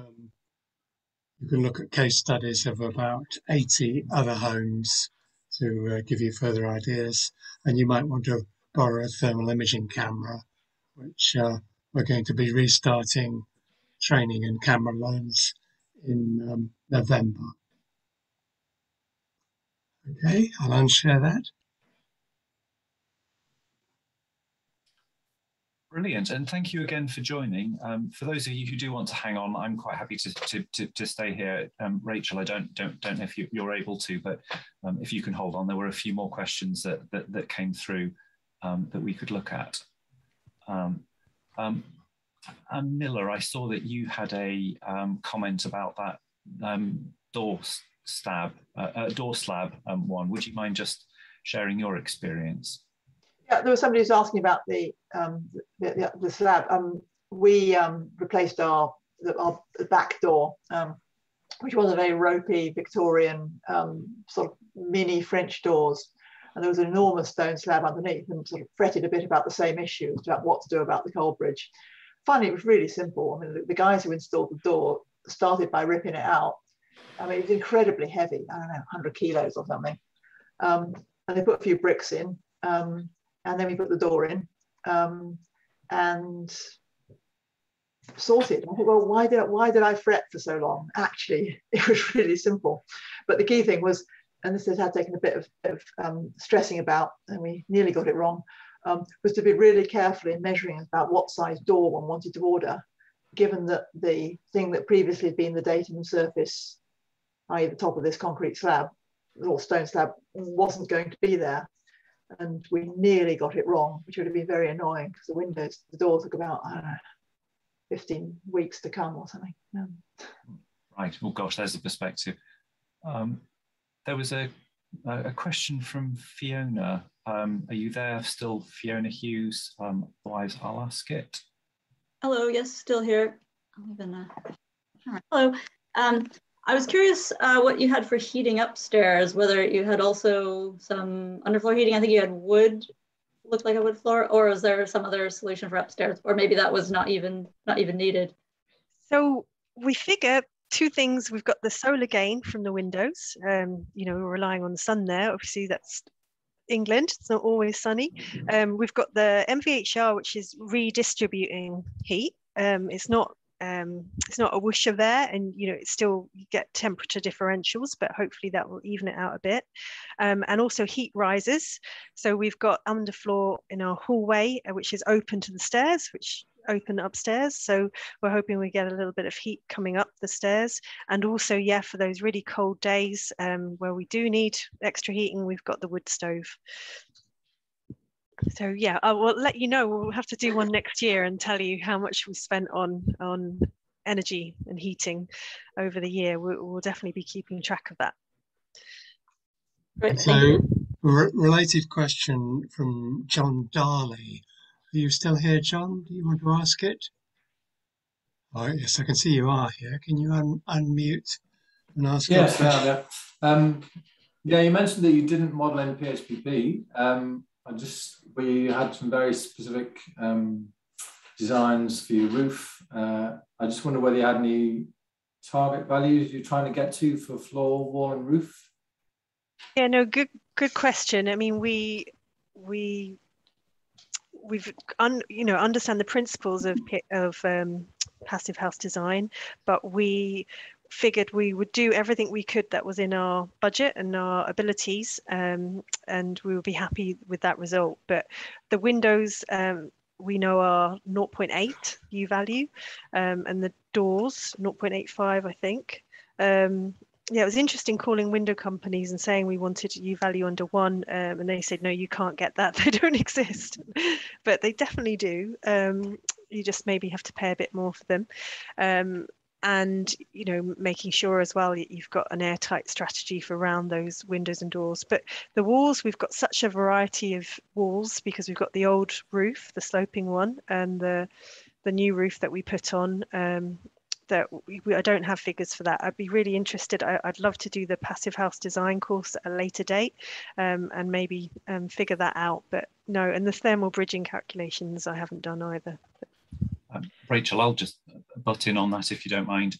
you can look at case studies of about 80 other homes to give you further ideas. And you might want to borrow a thermal imaging camera, which we're going to be restarting training and camera loans in November. Okay, I'll unshare that. Brilliant, and thank you again for joining. For those of you who do want to hang on, I'm quite happy to stay here. Rachel, I don't know if you're able to, but if you can hold on, there were a few more questions that came through that we could look at. And Miller, I saw that you had a comment about that door slab one. Would you mind just sharing your experience? Yeah, there was somebody who's asking about the slab. We replaced our back door, which was a very ropey Victorian sort of mini French doors, and there was an enormous stone slab underneath, and sort of fretted a bit about the same issues about what to do about the coal bridge. Finally, it was really simple. I mean, the guys who installed the door started by ripping it out, I mean, it was incredibly heavy. I don't know, 100 kilos or something. And they put a few bricks in, and then we put the door in, and sorted. I thought, well, why did I fret for so long? Actually, it was really simple. But the key thing was, and this had taken a bit of stressing about, and we nearly got it wrong, was to be really careful in measuring about what size door one wanted to order, given that the thing that previously had been the datum surface, i.e. the top of this concrete slab or stone slab, wasn't going to be there. And we nearly got it wrong, which would have been very annoying because the door took about, I don't know, 15 weeks to come or something. Right, oh gosh, there's a perspective. There was a question from Fiona. Are you there still, Fiona Hughes? Otherwise, I'll ask it. Hello, yes, still here. Hello. I was curious what you had for heating upstairs, whether you had also some underfloor heating. I think you had wood, looked like a wood floor, or is there some other solution for upstairs? Or maybe that was not even needed. So we figure two things. We've got the solar gain from the windows. We're relying on the sun there. Obviously, that's England. It's not always sunny. We've got the MVHR, which is redistributing heat. It's not a whoosh of air, and it's still, you get temperature differentials, but hopefully that will even it out a bit. And also heat risers. So we've got underfloor in our hallway, which is open to the stairs, which open upstairs. So we're hoping we get a little bit of heat coming up the stairs. And also, yeah, for those really cold days where we do need extra heating, we've got the wood stove. So yeah, I will let you know. We'll have to do one next year and tell you how much we spent on energy and heating over the year. We'll definitely be keeping track of that. Great, so, related question from John Darley. Are you still here, John? Do you want to ask it? Oh, yes, I can see you are here. Can you unmute and ask? Yes, yeah, you mentioned that you didn't model in PHPP. We had some very specific designs for your roof. I just wonder whether you had any target values you're trying to get to for floor, wall, and roof. Yeah, no, good question. I mean, we've understand the principles of passive house design, but we figured we would do everything we could that was in our budget and our abilities, and we would be happy with that result. But the windows we know are 0.8 U value, and the doors 0.85, I think. Yeah, it was interesting calling window companies and saying we wanted U value under 1, and they said, no, you can't get that. They don't exist. But they definitely do. You just maybe have to pay a bit more for them. And, making sure as well you've got an airtight strategy for around those windows and doors. But the walls, we've got such a variety of walls because we've got the old roof, the sloping one, and the new roof that we put on. That I don't have figures for that. I'd be really interested. I'd love to do the passive house design course at a later date, and maybe figure that out. But no, and the thermal bridging calculations I haven't done either. Rachel, I'll just butt in on that if you don't mind.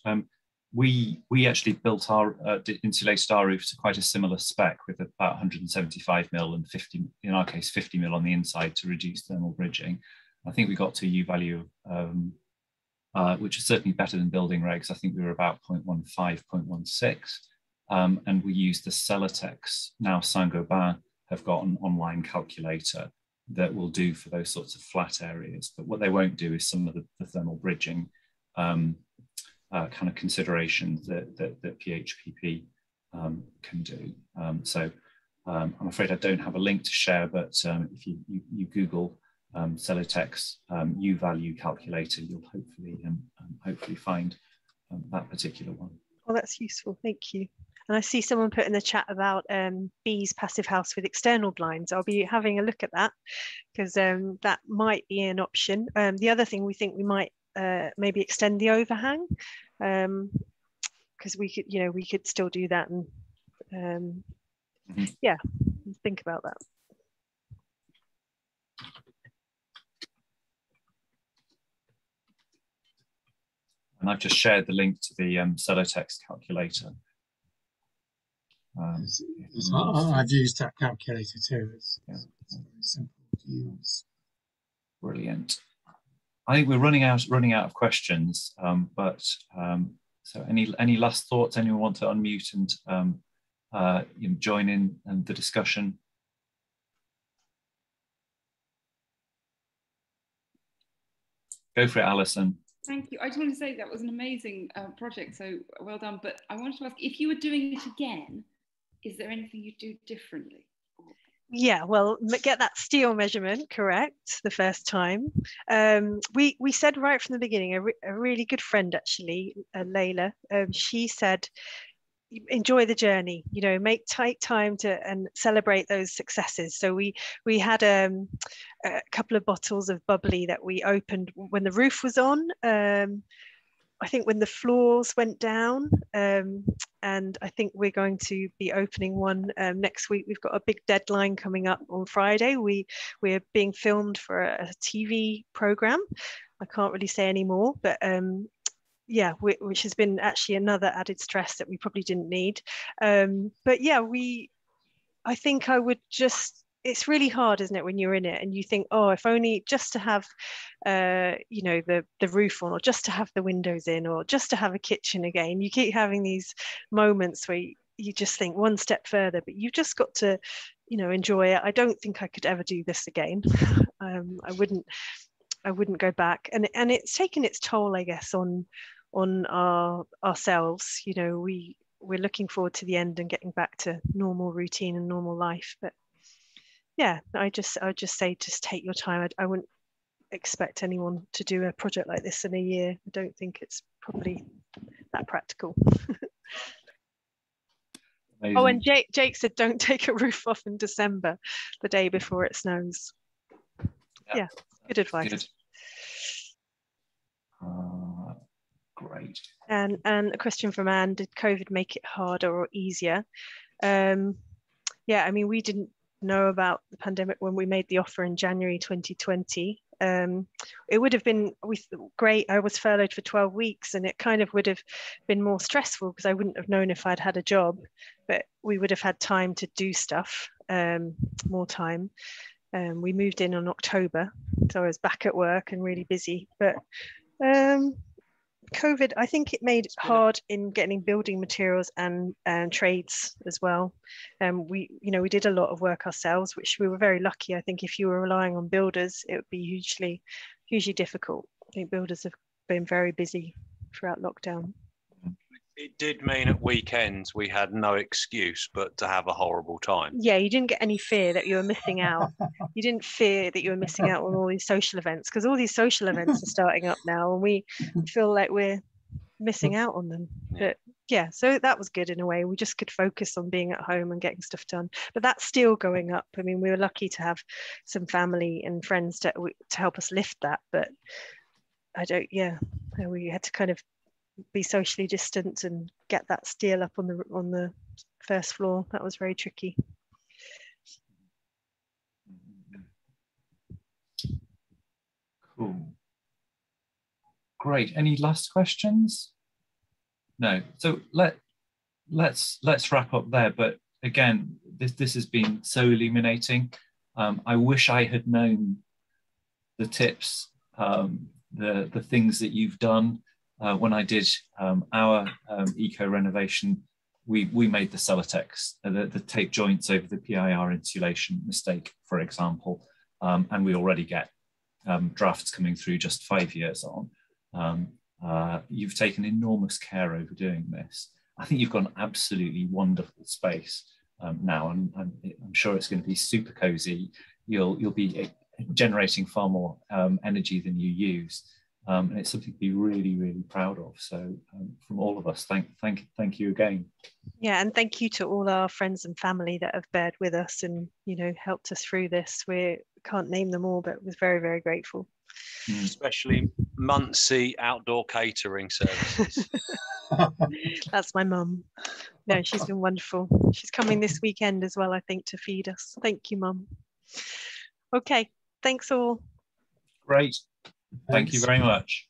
We actually built our insulated our roof to quite a similar spec with about 175 mil and 50, in our case, 50 mil on the inside to reduce thermal bridging. I think we got to a U value which is certainly better than building regs. I think we were about 0.15, 0.16. And we used the Celotex. Now Saint-Gobain have got an online calculator that will do for those sorts of flat areas. But what they won't do is some of the thermal bridging kind of considerations that PHPP can do. So I'm afraid I don't have a link to share, but if you Google Celotex U value calculator, you'll hopefully find that particular one. Oh, that's useful. Thank you. And I see someone put in the chat about B's passive house with external blinds. I'll be having a look at that because that might be an option. The other thing we think we might maybe extend the overhang because we could still do that and yeah, think about that. And I've just shared the link to the Celotex calculator. I've used that calculator too. It's very simple to use. Brilliant. I think we're running out of questions, so any last thoughts? Anyone want to unmute and join in the discussion? Go for it, Alison. Thank you. I just want to say that was an amazing project, so well done. But I wanted to ask, if you were doing it again, is there anything you'd do differently? Yeah, well, get that steel measurement correct the first time. We said right from the beginning, a really good friend actually, Layla, she said, enjoy the journey, take time to and celebrate those successes. So we had a couple of bottles of bubbly that we opened when the roof was on, I think when the floors went down, and I think we're going to be opening one next week. We've got a big deadline coming up on Friday. We're being filmed for a TV program. I can't really say any more, but yeah, which has been actually another added stress that we probably didn't need. But yeah, I think I would just, it's really hard, isn't it, when you're in it and you think, oh, if only just to have, the roof on, or just to have the windows in, or just to have a kitchen again. You keep having these moments where you just think one step further, but you've just got to, enjoy it. I don't think I could ever do this again. I wouldn't go back, and it's taken its toll, I guess, on ourselves. We're looking forward to the end and getting back to normal routine and normal life. But yeah, I would just say, just take your time. I wouldn't expect anyone to do a project like this in a year. I don't think it's probably that practical. Amazing. Oh, and Jake said, don't take a roof off in December, the day before it snows. Yeah, good advice. Good. Great. And a question from Anne: did COVID make it harder or easier? Yeah, I mean, we didn't know about the pandemic when we made the offer in January 2020. It would have been great. I was furloughed for 12 weeks, and it kind of would have been more stressful because I wouldn't have known if I'd had a job, but we would have had time to do stuff, more time. We moved in October, so I was back at work and really busy. But COVID, I think it made it hard in getting building materials and trades as well. We did a lot of work ourselves, which we were very lucky. I think if you were relying on builders, it would be hugely difficult. I think builders have been very busy throughout lockdown. It did mean at weekends we had no excuse but to have a horrible time. Yeah, you didn't get any fear that you were missing out. You didn't fear that you were missing out on all these social events, because all these social events are starting up now, and we feel like we're missing out on them. But yeah, so that was good in a way. We just could focus on being at home and getting stuff done. But that's still going up. I mean, we were lucky to have some family and friends to help us lift that. But we had to kind of be socially distant and get that steel up on the first floor. That was very tricky. Cool. Great. Any last questions? No. So let's wrap up there. But again, this has been so illuminating. I wish I had known the tips, the things that you've done. When I did our eco renovation, we made the Celotex, the tape joints over the PIR insulation mistake, for example, and we already get drafts coming through just 5 years on. You've taken enormous care over doing this. I think you've got an absolutely wonderful space now, and I'm sure it's going to be super cozy. You'll be generating far more energy than you use. And it's something to be really proud of. So from all of us, thank you again. Yeah, and thank you to all our friends and family that have bared with us and helped us through this. We can't name them all, but we're very grateful. Especially Muncie Outdoor Catering Services. That's my mum. No, she's been wonderful. She's coming this weekend as well, I think, to feed us. Thank you, Mum. Okay, thanks all. Great. Thank you very much.